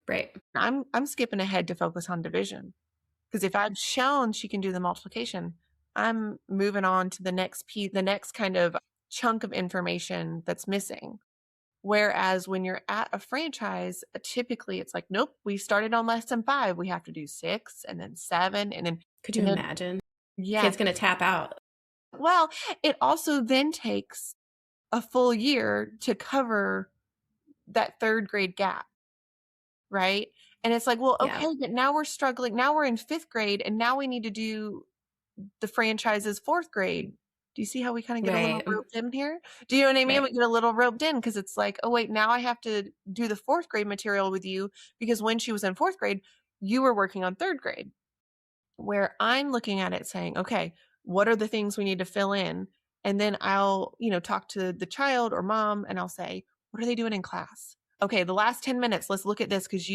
Right. I'm skipping ahead to focus on division because if I've shown she can do the multiplication, I'm moving on to the next piece, the next kind of chunk of information that's missing. Whereas when you're at a franchise, typically it's like, nope, we started on lesson 5. We have to do 6 and then 7 Could you and then imagine? yeah. Kid's going to tap out. Well, it also then takes a full year to cover that third grade gap, right? And it's like, well, Yeah. okay, but now we're struggling. Now we're in fifth grade and now we need to do the franchise's fourth grade Do you see how we kind of get a little Right. roped in here? Do you know what I mean? We Right. get a little roped in because it's like, oh, wait, now I have to do the fourth grade material with you because when she was in fourth grade, you were working on third grade. Where I'm looking at it saying, okay, what are the things we need to fill in? And then I'll, talk to the child or mom and I'll say, what are they doing in class? Okay, the last 10 minutes, let's look at this because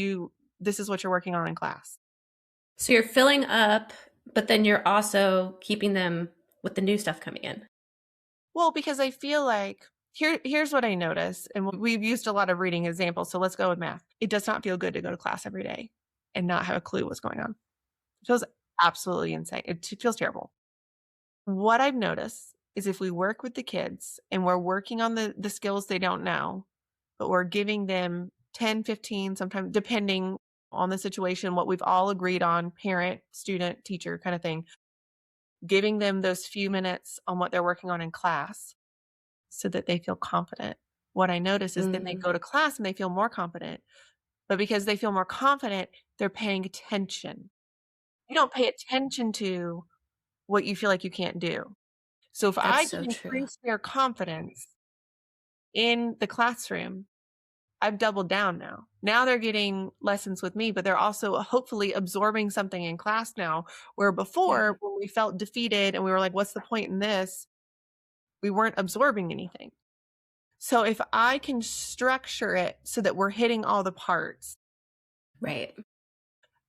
this is what you're working on in class. So you're filling up, but then you're also keeping them with the new stuff coming in. Well, because I feel like here's what I notice, and we've used a lot of reading examples. So let's go with math. It does not feel good to go to class every day and not have a clue what's going on. It feels absolutely insane. It feels terrible. What I've noticed is if we work with the kids and we're working on the skills they don't know, but we're giving them 10, 15, sometimes depending on the situation, what we've all agreed on, parent, student, teacher kind of thing, giving them those few minutes on what they're working on in class so that they feel confident. What I notice is then they Mm, go to class and they feel more confident. But because they feel more confident, they're paying attention. You don't pay attention to what you feel like you can't do. So if that's I can so true. increase their confidence in the classroom, I've doubled down now. Now they're getting lessons with me, but they're also hopefully absorbing something in class now, where Yeah. before when we felt defeated and we were like, what's the point in this? We weren't absorbing anything. So if I can structure it so that we're hitting all the parts, Right.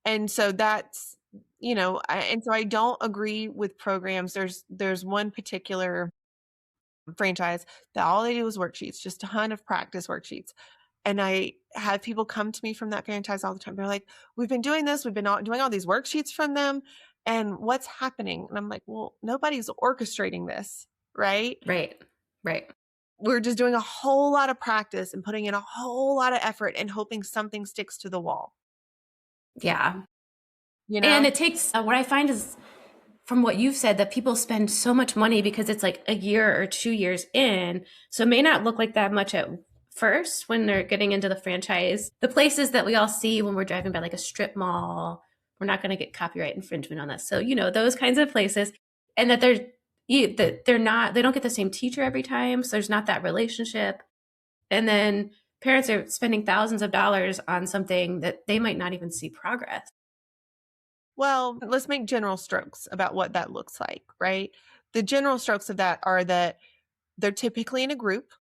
and so that's, and so I don't agree with programs. There's one particular franchise that all they do is worksheets, just a ton of practice worksheets. And I have people come to me from that franchise all the time. They're like, we've been doing this, we've been doing all these worksheets from them. And what's happening? And I'm like, well, nobody's orchestrating this, right? Right. Right. We're just doing a whole lot of practice and putting in a whole lot of effort and hoping something sticks to the wall, Yeah. you And know? it takes, what I find is from what you've said that people spend so much money because it's like a year or 2 years in. So it may not look like that much at first when they're getting into the franchise. The places that we all see when we're driving by like a strip mall, we're not going to get copyright infringement on that. So, those kinds of places. And that they're not, they don't get the same teacher every time. So there's not that relationship. And then parents are spending thousands of dollars on something that they might not even see progress. Well, let's make general strokes about what that looks like, right? The general strokes of that are that they're typically in a group,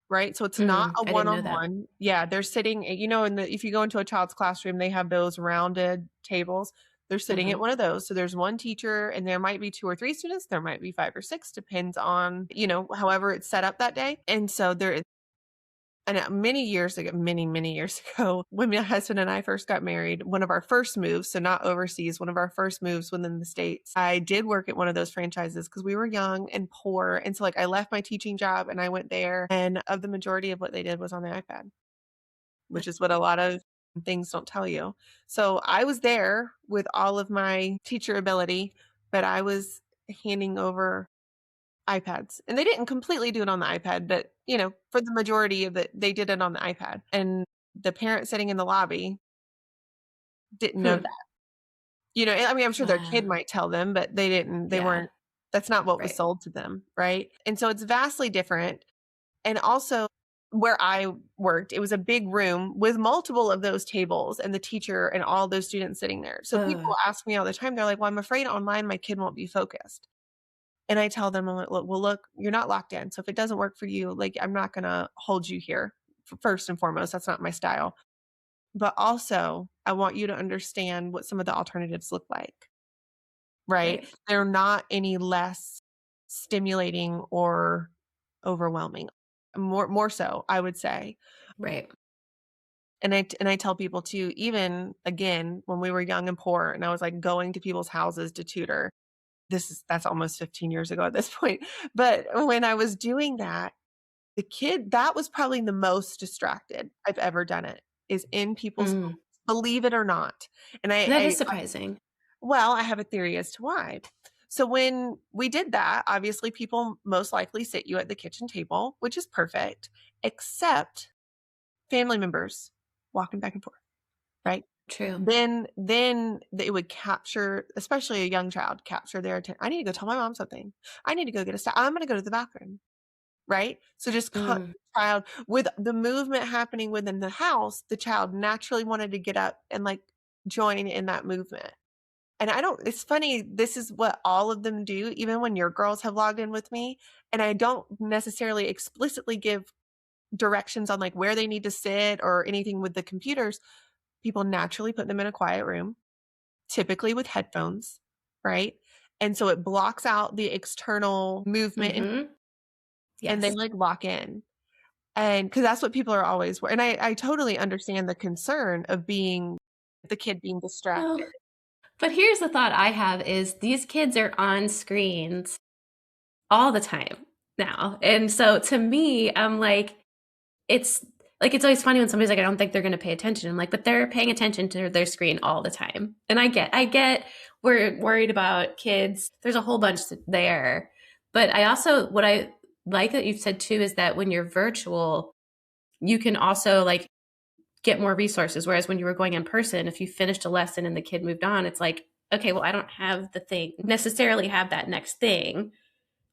right? So it's not a I didn't know that. one-on-one. Yeah, they're sitting, if you go into a child's classroom, they have those rounded tables. They're sitting at Hmm. one of those. So there's one teacher and there might be two or three students. There might be five or six, depends on, however it's set up that day. And so there and many years ago, many years ago, when my husband and I first got married, one of our first moves, so not overseas, one of our first moves within the States, I did work at one of those franchises because we were young and poor. And so, like, I left my teaching job and I went there, and of the majority of what they did was on the iPad, which is what a lot of things don't tell you. So, I was there with all of my teacher ability, but I was handing over iPads. And they didn't completely do it on the iPad, but for the majority of it, they did it on the iPad. And the parent sitting in the lobby didn't know Hmm. that. I mean, I'm sure their kid Wow. might tell them, but they Yeah. weren't, that's not what was Right. sold to them. Right. And so it's vastly different. And also where I worked, it was a big room with multiple of those tables and the teacher and all those students sitting there. So people Ugh. ask me all the time, they're like, well, I'm afraid online my kid won't be focused. And I tell them, I'm like, look, you're not locked in. So if it doesn't work for you, like, I'm not going to hold you here. First and foremost, that's not my style. But also, I want you to understand what some of the alternatives look like, right? Right. They're not any less stimulating or overwhelming. More so, I would say. Right. And I tell people too, even again, when we were young and poor, and I was like going to people's houses to tutor, that's almost 15 years ago at this point. But when I was doing that, the kid that was probably the most distracted I've ever done it is in people's homes, Mm. believe it or not. And That is surprising. I have a theory as to why. So when we did that, obviously people most likely sit you at the kitchen table, which is perfect, except family members walking back and forth, right? True. Then it would capture, especially a young child, capture their attention. I need to go tell my mom something. I need to go get a snack. I'm going to go to the bathroom. Right? So just cut Mm. the child with the movement happening within the house, the child naturally wanted to get up and like join in that movement. And I don't, it's funny, this is what all of them do, even when your girls have logged in with me. And I don't necessarily explicitly give directions on like where they need to sit or anything with the computers. People naturally put them in a quiet room, typically with headphones, right? And so it blocks out the external movement Mm-hmm. and they Yes. like lock in. And because that's what people are always, and I totally understand the concern of being the kid being distracted. Well, but here's the thought I have is these kids are on screens all the time now. And so to me, I'm it's it's always funny when somebody's like, I don't think they're going to pay attention. I'm like, but they're paying attention to their screen all the time. And I get we're worried about kids. There's a whole bunch there. But I also, what I like that you've said too, is that when you're virtual, you can also like get more resources. Whereas when you were going in person, if you finished a lesson and the kid moved on, it's like, okay, well, I don't have the thing necessarily have that next thing.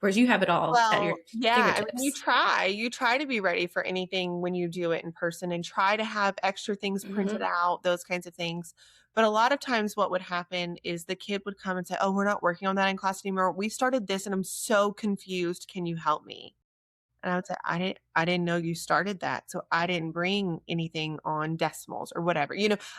Whereas you have it all at your Well, yeah, I mean, fingertips. you try to be ready for anything when you do it in person and try to have extra things printed Mm-hmm. out, those kinds of things. But a lot of times what would happen is the kid would come and say, "Oh, we're not working on that in class anymore. We started this and I'm so confused. Can you help me?" And I would say, I didn't know you started that. So I didn't bring anything on decimals or whatever.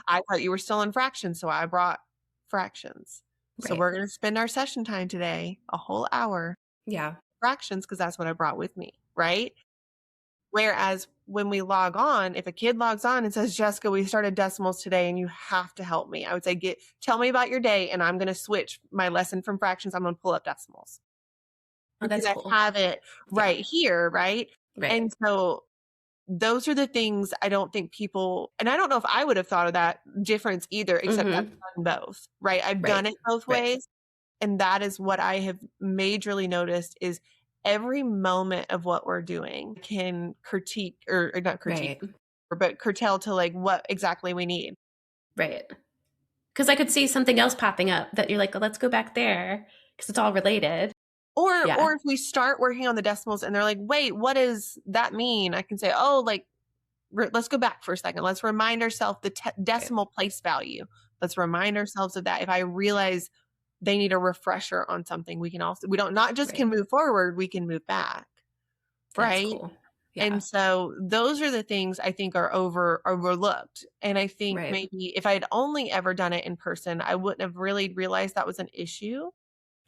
I thought you were still in fractions. So I brought fractions. So Right. we're going to spend our session time today, a whole hour, Yeah. fractions, because that's what I brought with me. Right. Whereas when we log on, if a kid logs on and says, Jessica, we started decimals today and you have to help me, I would say, tell me about your day. And I'm going to switch my lesson from fractions. I'm going to pull up decimals Oh, because that's I cool. have it Yeah. right here. Right. Right. And so those are the things I don't think people, and I don't know if I would have thought of that difference either, except I've Mm-hmm. done both, right? I've done Right. it both Right. ways. And that is what I have majorly noticed is every moment of what we're doing can critique or not critique, Right. but curtail to like what exactly we need. Right. Because I could see something else popping up that you're like, well, let's go back there because it's all related. Or Yeah. if we start working on the decimals and they're like, wait, what does that mean? I can say, oh, like let's go back for a second. Let's remind ourselves the Right. decimal place value. Let's remind ourselves of that. If I realize they need a refresher on something, we don't not just Right. can move forward, we can move back. That's Right. cool. Yeah. And so those are the things I think are overlooked. And I think Right. maybe if I had only ever done it in person, I wouldn't have really realized that was an issue.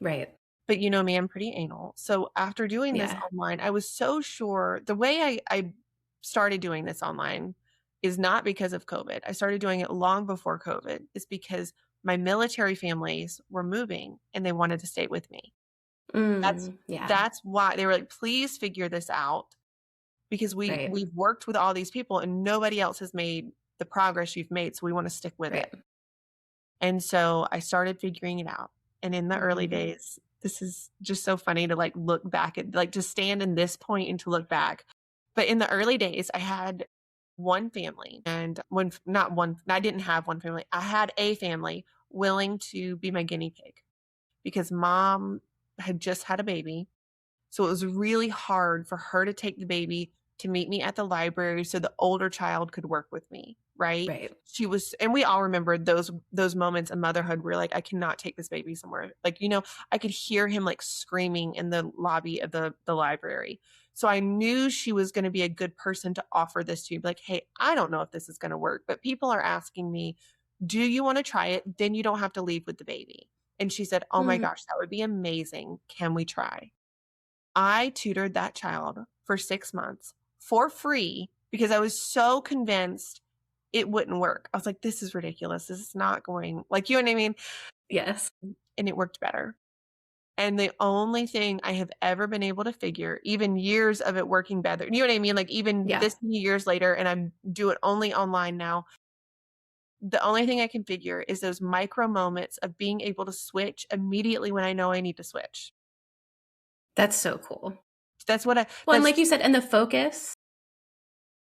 Right. But you know me, I'm pretty anal. So after doing this Yeah. online, I was so sure the way I started doing this online is not because of COVID. I started doing it long before COVID. It's because my military families were moving and they wanted to stay with me. That's Yeah. that's why they were like, please figure this out because Right. we've worked with all these people and nobody else has made the progress you've made. So we want to stick with it. Right. And so I started figuring it out. And in the early Mm-hmm. days, this is just so funny to like look back at, like to stand in this point and to look back. But in the early days, I had one family and not one, I didn't have one family. I had a family willing to be my guinea pig because mom had just had a baby. So it was really hard for her to take the baby to meet me at the library so the older child could work with me, right? Right. She was, and we all remember those moments of motherhood where like I cannot take this baby somewhere. Like, I could hear him like screaming in the lobby of the library. So I knew she was going to be a good person to offer this to. Be like, hey, I don't know if this is going to work, but people are asking me, do you want to try it? Then you don't have to leave with the baby. And she said, oh my Mm. gosh, that would be amazing. Can we try? I tutored that child for 6 months for free because I was so convinced it wouldn't work. I was like, this is ridiculous. This is not going like, you know what I mean? Yes. And it worked better. And the only thing I have ever been able to figure, even years of it working better, you know what I mean? Like even Yeah. this many years later, and I'm do it only online now. The only thing I can figure is those micro moments of being able to switch immediately when I know I need to switch. That's so cool. That's what Well, and like you said, and the focus,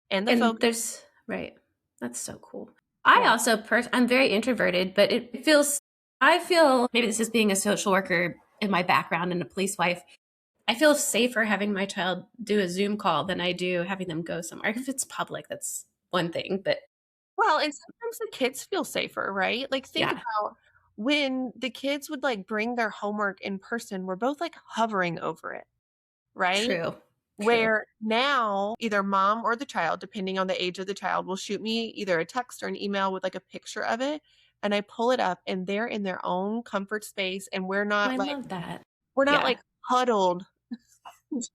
and the and focus. there's right. That's so cool. I also, I'm very introverted, but it feels, I feel, maybe this is being a social worker in my background and a police wife. I feel safer having my child do a Zoom call than I do having them go somewhere. If it's public, that's one thing, but Well, and sometimes the kids feel safer, right? Like think yeah, about when the kids would like bring their homework in person, we're both like hovering over it, right? true, true. Where now either mom or the child, depending on the age of the child, will shoot me either a text or an email with like a picture of it. And I pull it up and they're in their own comfort space and Oh, I love that. we're not Yeah. like huddled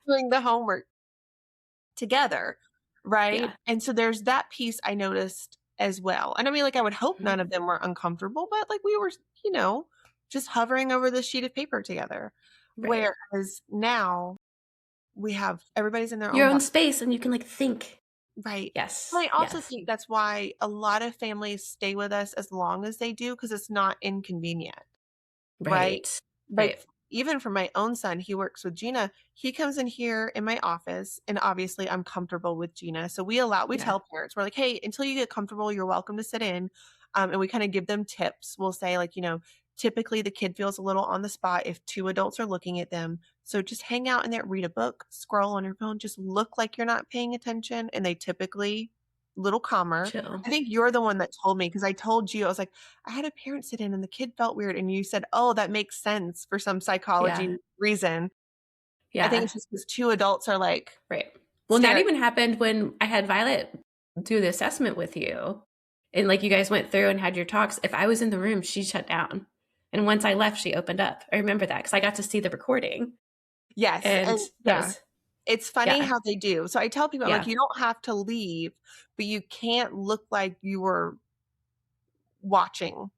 doing the homework together, right? Yeah. And so there's that piece I noticed as well. And I mean, like, I would hope none Mhm. of them were uncomfortable, but like we were, you know, just hovering over the sheet of paper together. Right. Whereas now we have everybody's in their Your own own box, space and you can like think. right? Yes. And I also Yes. think that's why a lot of families stay with us as long as they do because it's not inconvenient. Right? Right. Like, Right. even for my own son, he works with Gina. He comes in here in my office, and obviously I'm comfortable with Gina. So we Yeah. tell parents, we're like, hey, until you get comfortable, you're welcome to sit in. And we kind of give them tips. We'll say, like, typically the kid feels a little on the spot if two adults are looking at them. So just hang out in there, read a book, scroll on your phone, just look like you're not paying attention. And they typically little calmer. Chill. I think you're the one that told me because I told you, I was like, I had a parent sit in and the kid felt weird. And you said, oh, that makes sense for some Yeah. psychology reason. I think Yeah. it's just because two adults are like Right. Well, that staring. even happened when I had Violet do the assessment with you. And like you guys went through and had your talks. If I was in the room, she shut down. And once I left, she opened up. I remember that because I got to see the recording. Yes. And And that yeah, was, it's funny yeah. how they do. So I tell people, I'm like, Yeah. you don't have to leave, but you can't look like you were watching,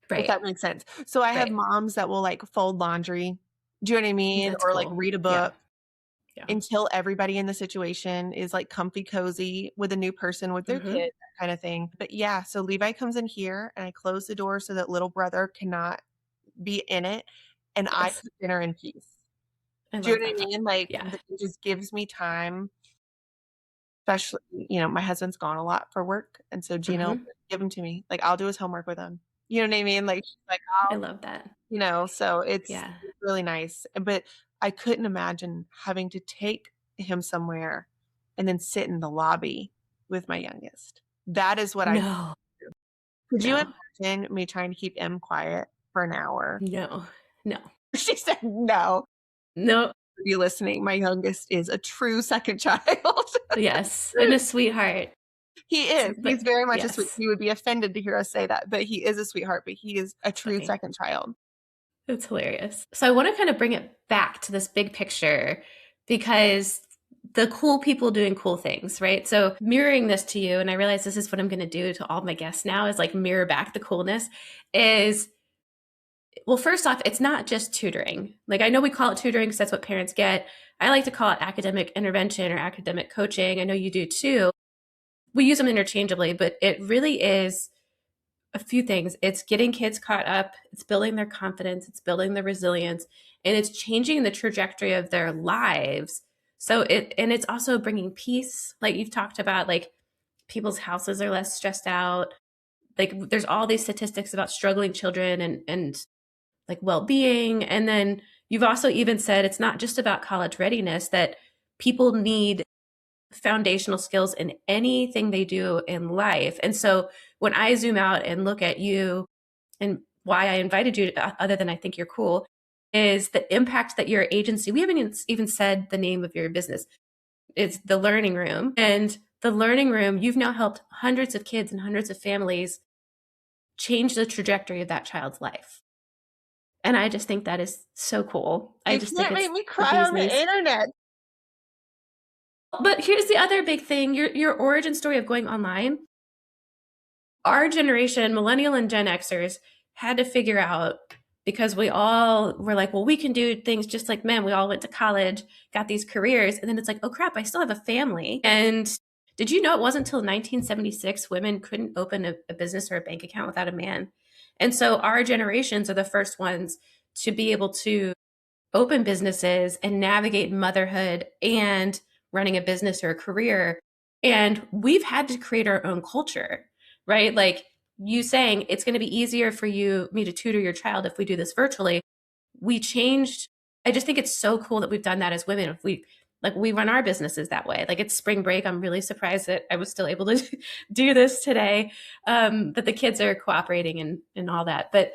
if Right. that makes sense. So I have Right. moms that will like fold laundry. Do you know what I mean? That's Or like cool. read a Yeah. book Yeah. until everybody in the situation is like comfy cozy with a new person with their Hmm. kid, that kind of thing. But yeah, so Levi comes in here and I close the door so that little brother cannot be in it and I Yes. cook dinner in peace. I Do you love know what I that. mean? Like Yeah. it just gives me time, especially, my husband's gone a lot for work. And so Gina will Hmm. give him to me. Like I'll do his homework with him. You know what I mean? Like, she's like, I I'll, love that. so Yeah. it's really nice. But I couldn't imagine having to take him somewhere and then sit in the lobby with my youngest. That is what I No. could you No. imagine me trying to keep M quiet for an hour? No. No. She said no. No. You listening? My youngest is a true second child. Yes. And a sweetheart. He is. He's But very much a sweet. yes. He would be offended to hear us say that, but he is a sweetheart. But he is a That's true funny. second child. It's hilarious. So I want to kind of bring it back to this big picture because the cool people doing cool things, right? So mirroring this to you, and I realize this is what I'm going to do to all my guests now is like mirror back the coolness is, well, first off, it's not just tutoring. Like I know we call it tutoring because that's what parents get. I like to call it academic intervention or academic coaching. I know you do too. We use them interchangeably, but it really is a few things. It's getting kids caught up, it's building their confidence, it's building their resilience, and it's changing the trajectory of their lives. And it's also bringing peace. Like you've talked about, like people's houses are less stressed out. Like there's all these statistics about struggling children and like well-being. And then you've also even said it's not just about college readiness, that people need foundational skills in anything they do in life. And so when I zoom out and look at you and why I invited you, other than I think you're cool, is the impact that your agency, we haven't even said the name of your business, it's the Learning Room. And the Learning Room, you've now helped hundreds of kids and hundreds of families change the trajectory of that child's life. And I just think that is so cool. I You just think can't make it's me the cry bee's on the knees. internet. But here's the other big thing, your origin story of going online. Our generation, millennial and Gen Xers, had to figure out because we all were like, well, we can do things just like men. We all went to college, got these careers. And then it's like, oh crap, I still have a family. And did you know it wasn't until 1976 women couldn't open a business or a bank account without a man? And so our generations are the first ones to be able to open businesses and navigate motherhood and running a business or a career. And we've had to create our own culture, right? Like you saying it's going to be easier for me to tutor your child if we do this virtually, we changed. I just think it's so cool that we've done that as women. If we run our businesses that way. Like it's spring break. I'm really surprised that I was still able to do this today. That the kids are cooperating and all that. But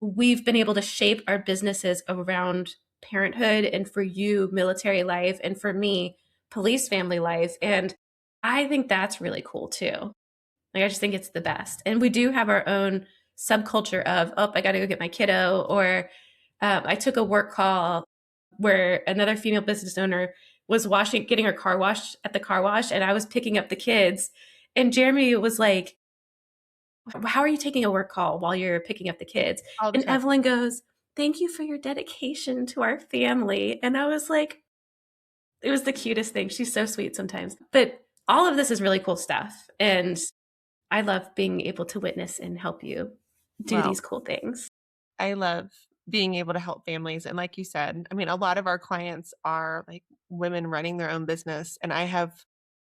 we've been able to shape our businesses around parenthood, and for you, military life, and for me, police family life. And I think that's really cool too. Like, I just think it's the best. And we do have our own subculture of, oh, I got to go get my kiddo. Or I took a work call where another female business owner was getting her car washed at the car wash, and I was picking up the kids. And Jeremy was like, how are you taking a work call while you're picking up the kids? All the And time. Evelyn goes, thank you for your dedication to our family. And I was like, it was the cutest thing. She's so sweet sometimes. But all of this is really cool stuff. And I love being able to witness and help you do Well, these cool things. I love being able to help families. And like you said, I mean, a lot of our clients are like women running their own business. And I have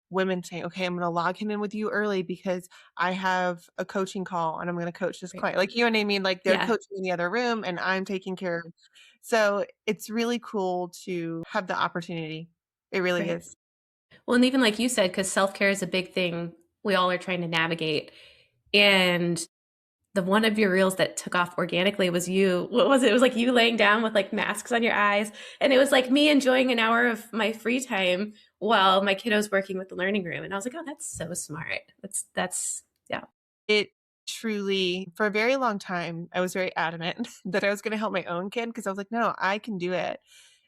women saying, okay, I'm going to log him in with you early because I have a coaching call and I'm going to coach this Right. client. Like, you know what I mean? Like they're Yeah, coaching in the other room and I'm taking care of. So it's really cool to have the opportunity. It really right. is. Well, and even like you said, because self-care is a big thing we all are trying to navigate. And the one of your reels that took off organically was you. What was it? It was like you laying down with like masks on your eyes. And it was like me enjoying an hour of my free time while my kiddo's working with the learning room. And I was like, oh, that's so smart. Yeah. It truly, for a very long time, I was very adamant that I was going to help my own kid because I was like, no, I can do it.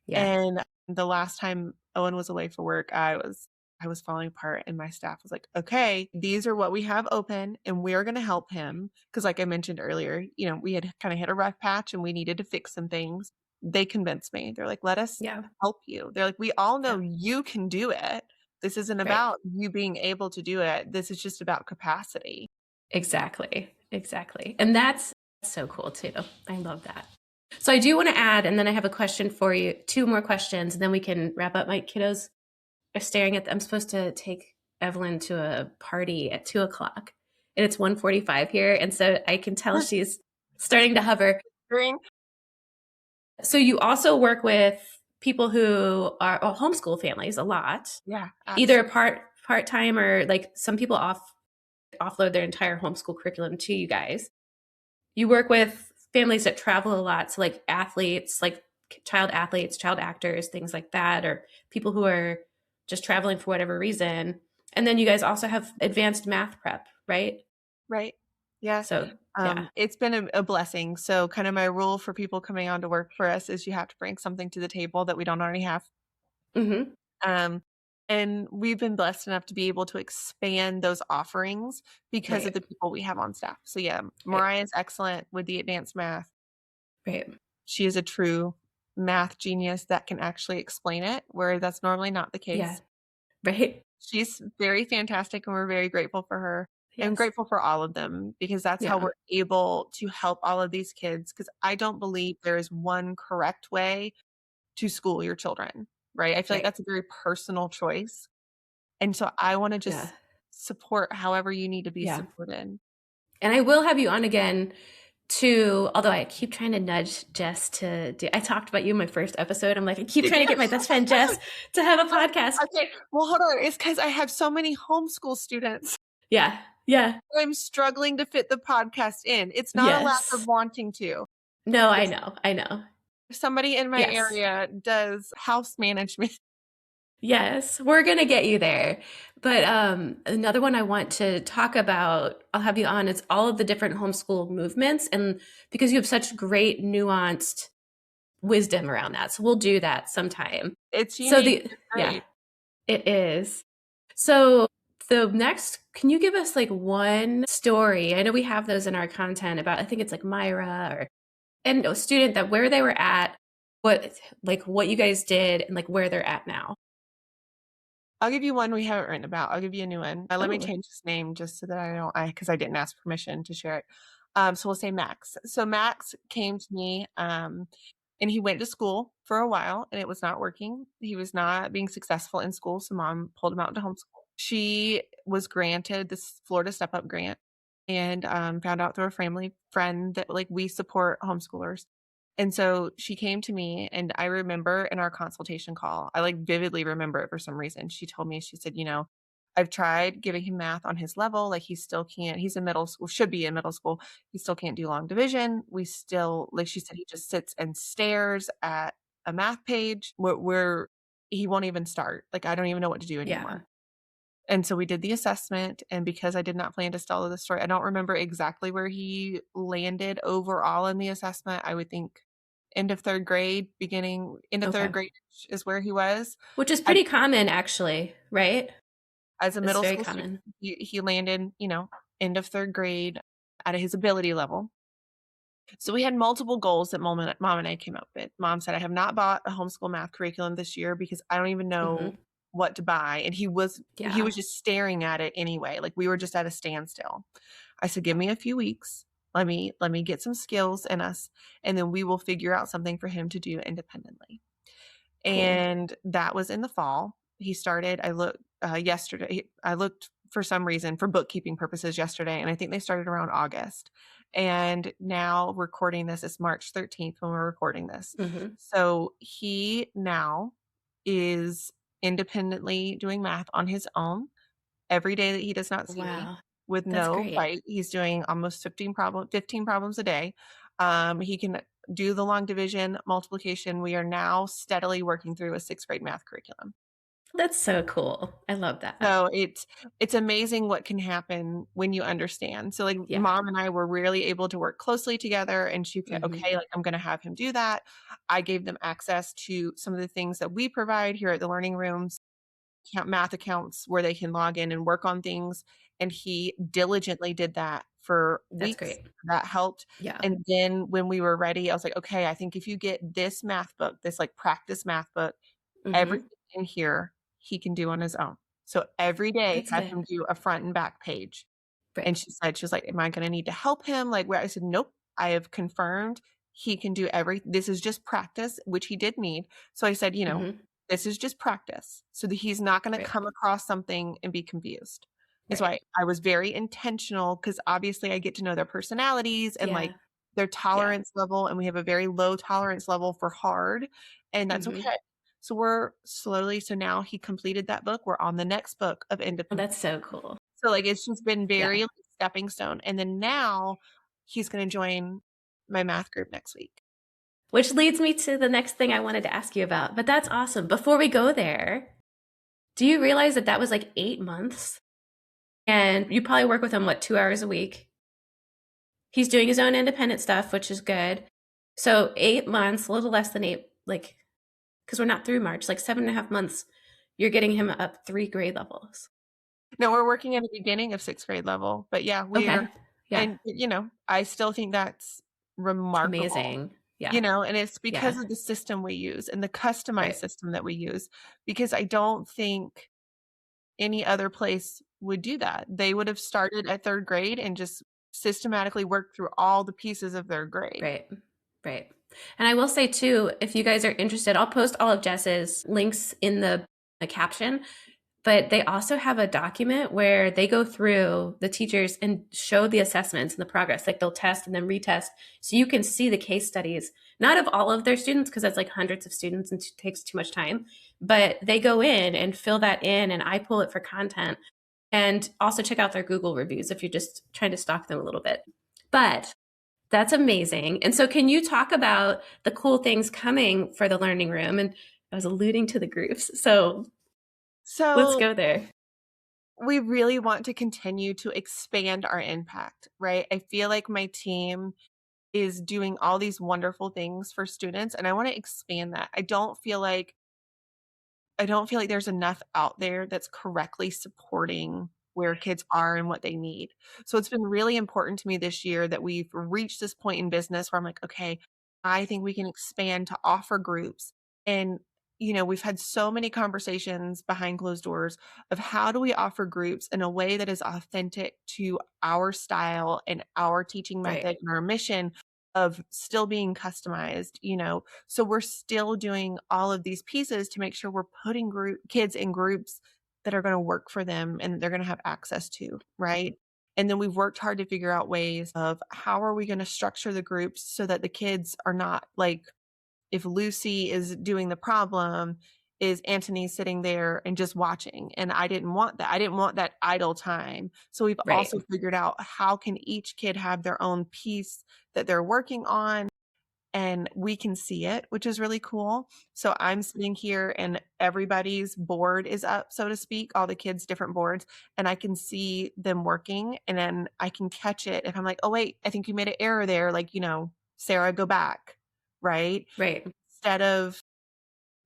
Yeah. And the last time Owen was away for work, I was falling apart and my staff was like, okay, these are what we have open and we're going to help him. Cause like I mentioned earlier, we had kind of hit a rough patch and we needed to fix some things. They convinced me. They're like, let us Yeah. help you. They're like, we all know Yeah. you can do it. This isn't Right. about you being able to do it. This is just about capacity. Exactly. Exactly. And that's so cool too. I love that. So I do want to add, and then I have a question for you, two more questions, and then we can wrap up. My kiddos are staring at I'm supposed to take Evelyn to a party at 2:00, and it's 1:45 here. And so I can tell she's starting to hover. Green. So you also work with people who are homeschool families a lot, Yeah, either absolutely. part-time, or like some people offload their entire homeschool curriculum to you guys. You work with families that travel a lot, so like athletes, like child athletes, child actors, things like that, or people who are just traveling for whatever reason. And then you guys also have advanced math prep, right? Right. Yeah. So yeah. It's been a blessing. So kind of my rule for people coming on to work for us is you have to bring something to the table that we don't already have. Mm-hmm. Um, and we've been blessed enough to be able to expand those offerings because of Right. the people we have on staff. So yeah, Right. Mariah's excellent with the advanced math. Right. She is a true math genius that can actually explain it, where that's normally not the Yeah. case. Right. She's very fantastic and we're very grateful for her and Yes. grateful for all of them because that's how Yeah. we're able to help all of these kids. Because I don't believe there is one correct way to school your children, right? I feel like Right. that's a very personal choice. And so I want to Yeah. just support however you need to be Yeah. supported. And I will have you on again to, although I keep trying to nudge Jess to do, I talked about you in my first episode. I'm like, I keep Did trying you? to get my best friend Jess to have a podcast. Okay, well, hold on. It's because I have so many homeschool students. Yeah. Yeah. I'm struggling to fit the podcast in. It's not a lack of Yes. wanting to. No, I If know. I know. somebody in my Yes. area does house management. Yes. We're going to get you there. But another one I want to talk about, I'll have you on, is all of the different homeschool movements. And because you have such great nuanced wisdom around that. So we'll do that sometime. It's So unique. It's yeah, great. it is. So the next, can you give us like one story? I know we have those in our content about, I think it's like Myra or and a student that where they were at, what you guys did and like where they're at now. I'll give you one we haven't written about. I'll give you a new one. Let me Oh, change his name just so that because I didn't ask permission to share it. So we'll say Max. So Max came to me, and he went to school for a while and it was not working. He was not being successful in school. So mom pulled him out into homeschool. She was granted this Florida Step Up grant. and found out through a family friend that like we support homeschoolers. And so she came to me, and I remember in our consultation call, I like vividly remember it for some reason. She told me, she said, I've tried giving him math on his level. Like he still can't, he's in middle school, should be in middle school. He still can't do long division. We still, like she said, he just sits and stares at a math page where he won't even start. Like I don't even know what to do Yeah. anymore. And so we did the assessment, and because I did not plan to tell the story, I don't remember exactly where he landed overall in the assessment. I would think end of 3rd grade, beginning into 3rd Okay. grade is where he was. Which is I pretty common actually, right? As a It's middle very school student, common. he landed, end of 3rd grade at his ability level. So we had multiple goals that mom and I came up with. Mom said, I have not bought a homeschool math curriculum this year because I don't even know Mhm. what to buy. And he Yeah. was just staring at it anyway. Like we were just at a standstill. I said, give me a few weeks. Let me get some skills in us, and then we will figure out something for him to do independently. Cool. And that was in the fall. He started, I looked yesterday, I looked for some reason for bookkeeping purposes yesterday, and I think they started around August. And now recording this is March 13th when we're recording this. Mhm. So he now is independently doing math on his own every day that he does not see me Wow. with That's no great. fight. He's doing almost 15 problems a day. He can do the long division, multiplication. We are now steadily working through a 6th grade math curriculum. That's so cool. I love that. So it's amazing what can happen when you understand. So like Yeah. mom and I were really able to work closely together, and she said, Mhm. okay, like I'm going to have him do that. I gave them access to some of the things that we provide here at the learning rooms, math accounts where they can log in and work on things. And he diligently did that for That's weeks. great. That helped. Yeah. And then when we were ready, I was like, okay, I think if you get this math book, this like practice math book, Mhm. everything in here he can do on his own. So every day That's have good. him do a front and back page. Right. And she was like, am I going to need to help him? Like where I said, nope, I have confirmed he can do this is just practice, which he did need. So I said, Mhm. this is just practice so that he's not going to Right. come across something and be confused. Is Right. why I was very intentional, because obviously I get to know their personalities and like Yeah. their Yeah. tolerance level. And we have a very low tolerance level for hard, and that's Mhm. okay. So we're slowly, so now he completed that book. We're on the next book of Oh, independent. that's so cool. So, like, it's just been Yeah. very like, stepping stone, and then now he's gonna join my math group next week. Which leads me to the next thing I wanted to ask you about. But that's awesome. Before we go there, do you realize that that was like 8 months? And you probably work with him, what, 2 hours a week? He's doing his own independent stuff, which is good. So 8 months, a little less than eight, like, because we're not through March, like 7.5 months, you're getting him up 3 grade levels. No, we're working at the beginning of 6th grade level, but yeah, Okay. Yeah. and, I still think that's remarkable, Amazing. Yeah. and it's because Yeah. of the system we use and the customized Right. system that we use, because I don't think any other place would do that. They would have started at 3rd grade and just systematically worked through all the pieces of their grade. Right. Right. And I will say too, if you guys are interested, I'll post all of Jess's links in the caption. But they also have a document where they go through the teachers and show the assessments and the progress. Like they'll test and then retest. So you can see the case studies, not of all of their students, because that's like hundreds of students and takes too much time. But they go in and fill that in, and I pull it for content. And also check out their Google reviews if you're just trying to stalk them a little bit. But that's amazing. And so, can you talk about the cool things coming for the learning room? And I was alluding to the groups. So, let's So go there. we really want to continue to expand our impact, right? I feel like my team is doing all these wonderful things for students, and I want to expand that. I don't feel like there's enough out there that's correctly supporting where kids are and what they need. So it's been really important to me this year that we've reached this point in business where I'm like, okay, I think we can expand to offer groups. And, we've had so many conversations behind closed doors of how do we offer groups in a way that is authentic to our style and our teaching Right. method and our mission of still being customized. So we're still doing all of these pieces to make sure we're putting kids in groups that are going to work for them and they're going to have access to, right? And then we've worked hard to figure out ways of how are we going to structure the groups so that the kids are not like, if Lucy is doing the problem, is Antony sitting there and just watching? And I didn't want that. I didn't want that idle time. So we've Right. also figured out how can each kid have their own piece that they're working on, and we can see it, which is really cool. So I'm sitting here and everybody's board is up, so to speak, all the kids' different boards, and I can see them working, and then I can catch it if I'm like, oh, wait, I think you made an error there. Like, Sarah, go back, right? Right. Instead of,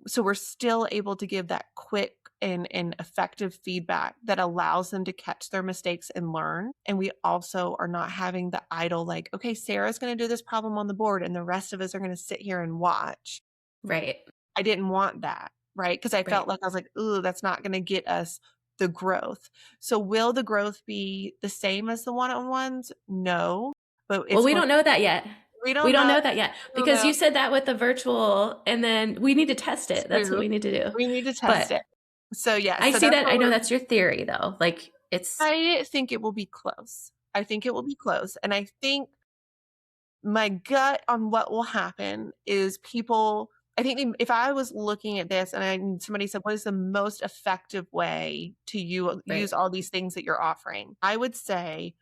so we're still able to give that quick and effective feedback that allows them to catch their mistakes and learn. And we also are not having the idle, like, okay, Sarah's going to do this problem on the board and the rest of us are going to sit here and watch. Right. I didn't want that, right? Because I felt Right. like I was like, ooh, that's not going to get us the growth. So will the growth be the same as the one-on-ones? No, but Well, it's we going, don't know that yet. we We don't don't know. know that yet We don't because know. you said that with the virtual, and then we need to test it. That's what True. we need to do. We need to test But it. So yeah, I so see that's that. what I know we're, that's your theory, though. Like it's I think it will be close. I think it will be close. And I think my gut on what will happen is people, I think if I was looking at this and somebody said, what is the most effective way to use right. all these things that you're offering? I would say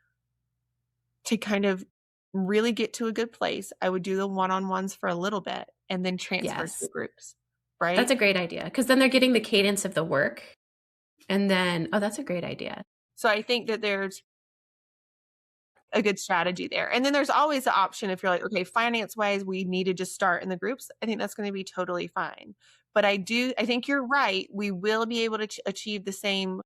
to kind of really get to a good place, I would do the one-on-ones for a little bit and then transfer to the Yes, groups, that's right? a great idea because then they're getting the cadence of the work, and then oh, that's a great idea. So I think that there's a good strategy there. And then there's always the option if you're like, okay, finance wise, we need to just start in the groups. I think that's going to be totally fine. But I think you're right. We will be able to achieve the same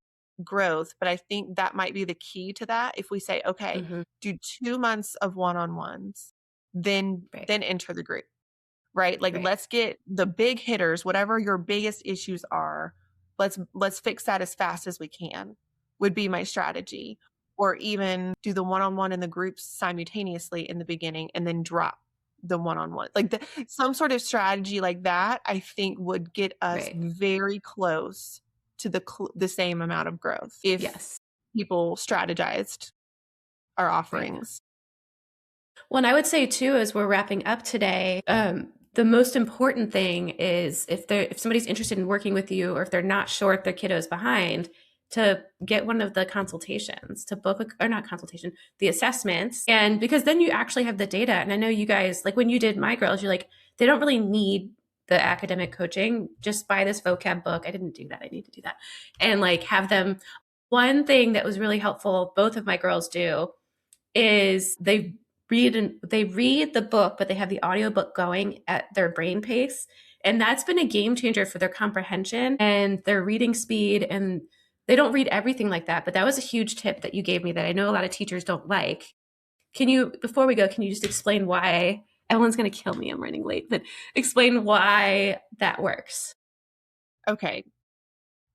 growth. But I think that might be the key to that. If we say, okay, Hmm. do 2 months of one-on-ones, Right. then enter the group, right? Like Right. let's get the big hitters, whatever your biggest issues are, let's fix that as fast as we can, would be my strategy. Or even do the one-on-one and the groups simultaneously in the beginning and then drop the one-on-one. Like some sort of strategy like that, I think would get us Right. very close to the same amount of growth if Yes. people strategized our Right. offerings. Well, and I would say too, as we're wrapping up today, the most important thing is if somebody's interested in working with you, or if they're not sure if their kiddo's behind, to get one of the consultations, to book or not consultation, the assessments, and because then you actually have the data. And I know you guys, like when you did my girls, you're like, they don't really need the academic coaching. Just buy this vocab book. I didn't do that. I need to do that, and like have them. One thing that was really helpful, both of my girls do, is they read the book, but they have the audiobook going at their brain pace. And that's been a game changer for their comprehension and their reading speed. And they don't read everything like that, but that was a huge tip that you gave me that I know a lot of teachers don't like. Can you, before we go, can you just explain why? Ellen's going to kill me. I'm running late, but explain why that works. Okay.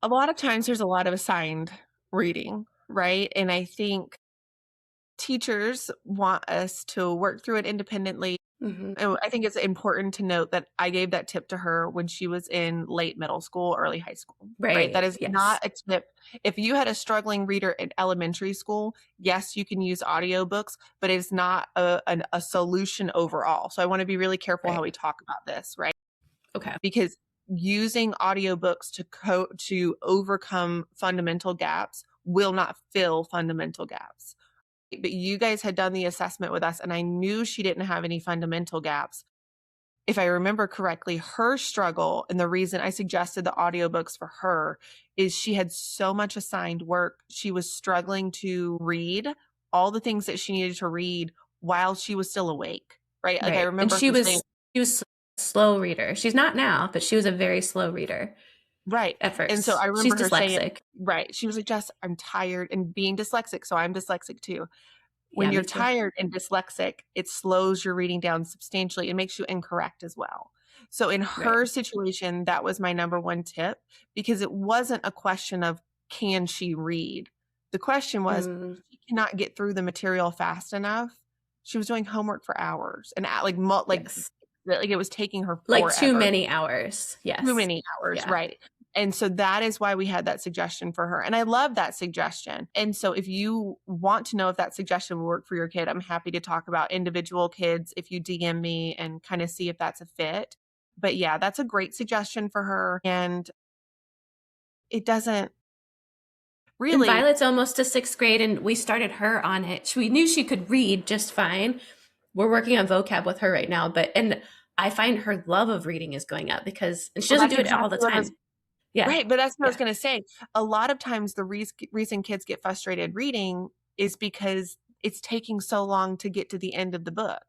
A lot of times there's a lot of assigned reading, right? And I think teachers want us to work through it independently. Mm-hmm. And I think it's important to note that I gave that tip to her when she was in late middle school, early high school, right? That Right. is Yes. not a tip. If you had a struggling reader in elementary school, yes, you can use audiobooks, but it's not a solution overall. So I want to be really careful how Right. we talk about this, right? Okay. Because using audiobooks to overcome fundamental gaps will not fill fundamental gaps. But you guys had done the assessment with us and I knew she didn't have any fundamental gaps. If I remember correctly, her struggle and the reason I suggested the audiobooks for her is she had so much assigned work. She was struggling to read all the things that she needed to read while she was still awake, right? Like I Right. And remember her saying, she was a slow reader. She's not now, but she was a very slow reader right. at And so first. I She's remember her saying, dyslexic. right. She was like, Jess, I'm tired, and being dyslexic. So I'm dyslexic too. When Yeah, you're me too. tired and dyslexic, it slows your reading down substantially. It makes you incorrect as well. So in Right. her situation, that was my number one tip because it wasn't a question of can she read? The question was Mm, she cannot get through the material fast enough. She was doing homework for hours and yes. like it was taking her Like too forever. many hours. Too Yes. many hours, Yeah. right? And so that is why we had that suggestion for her. And I love that suggestion. And so if you want to know if that suggestion will work for your kid, I'm happy to talk about individual kids if you DM me and kind of see if that's a fit. But yeah, that's a great suggestion for her. And it doesn't And really. Violet's almost to sixth grade, and we started her on it. We knew she could read just fine. We're working on vocab with her right now, and I find her love of reading is going up because and she Well, doesn't that's do it all the exactly what I was. time. Yeah, Right. But that's what I was yeah, going to say. A lot of times the reason kids get frustrated reading is because it's taking so long to get to the end of the book.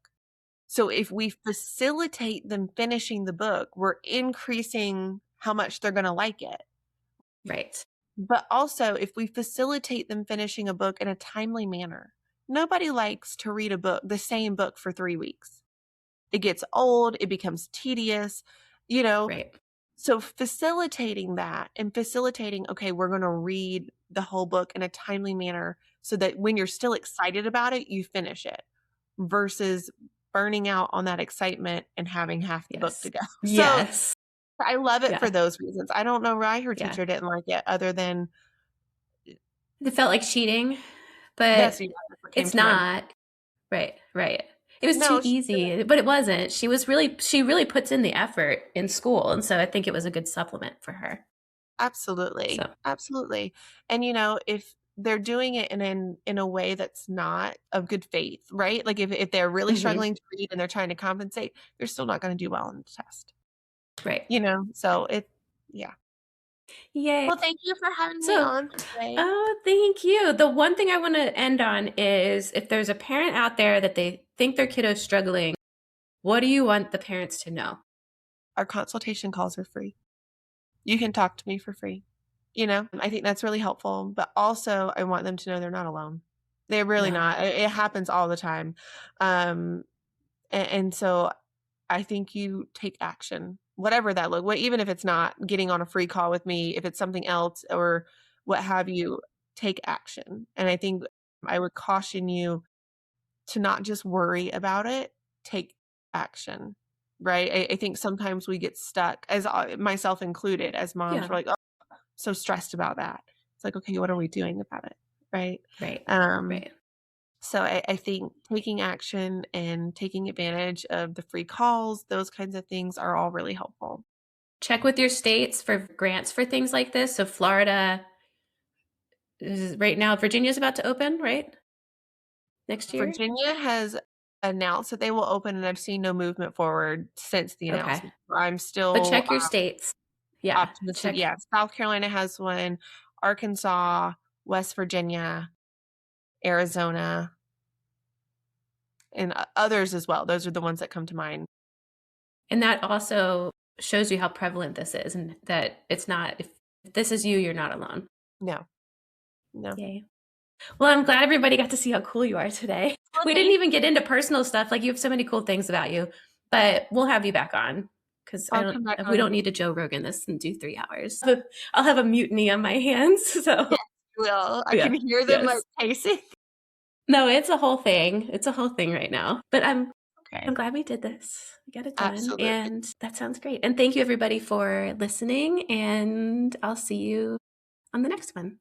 So if we facilitate them finishing the book, we're increasing how much they're going to like it. right, But also, if we facilitate them finishing a book in a timely manner, nobody likes to read the same book for 3 weeks. It gets old, it becomes tedious, you know. right. So facilitating that and facilitating, okay, we're going to read the whole book in a timely manner so that when you're still excited about it, you finish it versus burning out on that excitement and having half the book to Yes, go. So yes, I love it for yeah, those reasons. I don't know why her yeah. teacher didn't like it other than It felt like cheating, that's but what came it's to mind. not. Right, right. It was too No, she didn't. easy, but it wasn't. She really puts in the effort in school, and so I think it was a good supplement for her. Absolutely. So, Absolutely. And if they're doing it in a way that's not of good faith, right? Like if they're really mhm, struggling to read and they're trying to compensate, they're still not going to do well on the test. right. So yeah. Yay. Well, thank you for having me So, on today. oh, thank you. The one thing I want to end on is if there's a parent out there that they think their kiddo's struggling, what do you want the parents to know? Our consultation calls are free. You can talk to me for free. I think that's really helpful, but also I want them to know they're not alone. They're really No. not. It happens all the time. Um, and so I think you take action, whatever that even if it's not getting on a free call with me, if it's something else or what have you, take action. And I think I would caution you to not just worry about it, take action. Right. I think sometimes we get stuck, as myself included, as moms, we're Yeah. like, oh, so stressed about that. It's like, okay, what are we doing about it? Right. Right. Um, Right. so I think taking action and taking advantage of the free calls, those kinds of things are all really helpful. Check with your states for grants for things like this. So Florida right now, Virginia's about to open, right? Next year? Virginia has announced that they will open, and I've seen no movement forward since the Okay. announcement. I'm But still check your states. Yeah. optimistic. Check. Yeah, South Carolina has one, Arkansas, West Virginia, Arizona, and others as well. Those are the ones that come to mind. And that also shows you how prevalent this is and that it's not, if this is you, you're not alone. No, no. Yay. Well, I'm glad everybody got to see how cool you are today. Well, We didn't even get into personal stuff. Like you have so many cool things about you, but we'll have you back on because I'll come back we on. don't need to Joe Rogan this and do 3 hours. I'll have a mutiny on my hands. So Yes, you will. I yeah, can hear them like yes. pacing. No, it's a whole thing. It's a whole thing right now. But Okay. I'm glad we did this. We got it done. Absolutely. And that sounds great. And thank you everybody for listening. And I'll see you on the next one.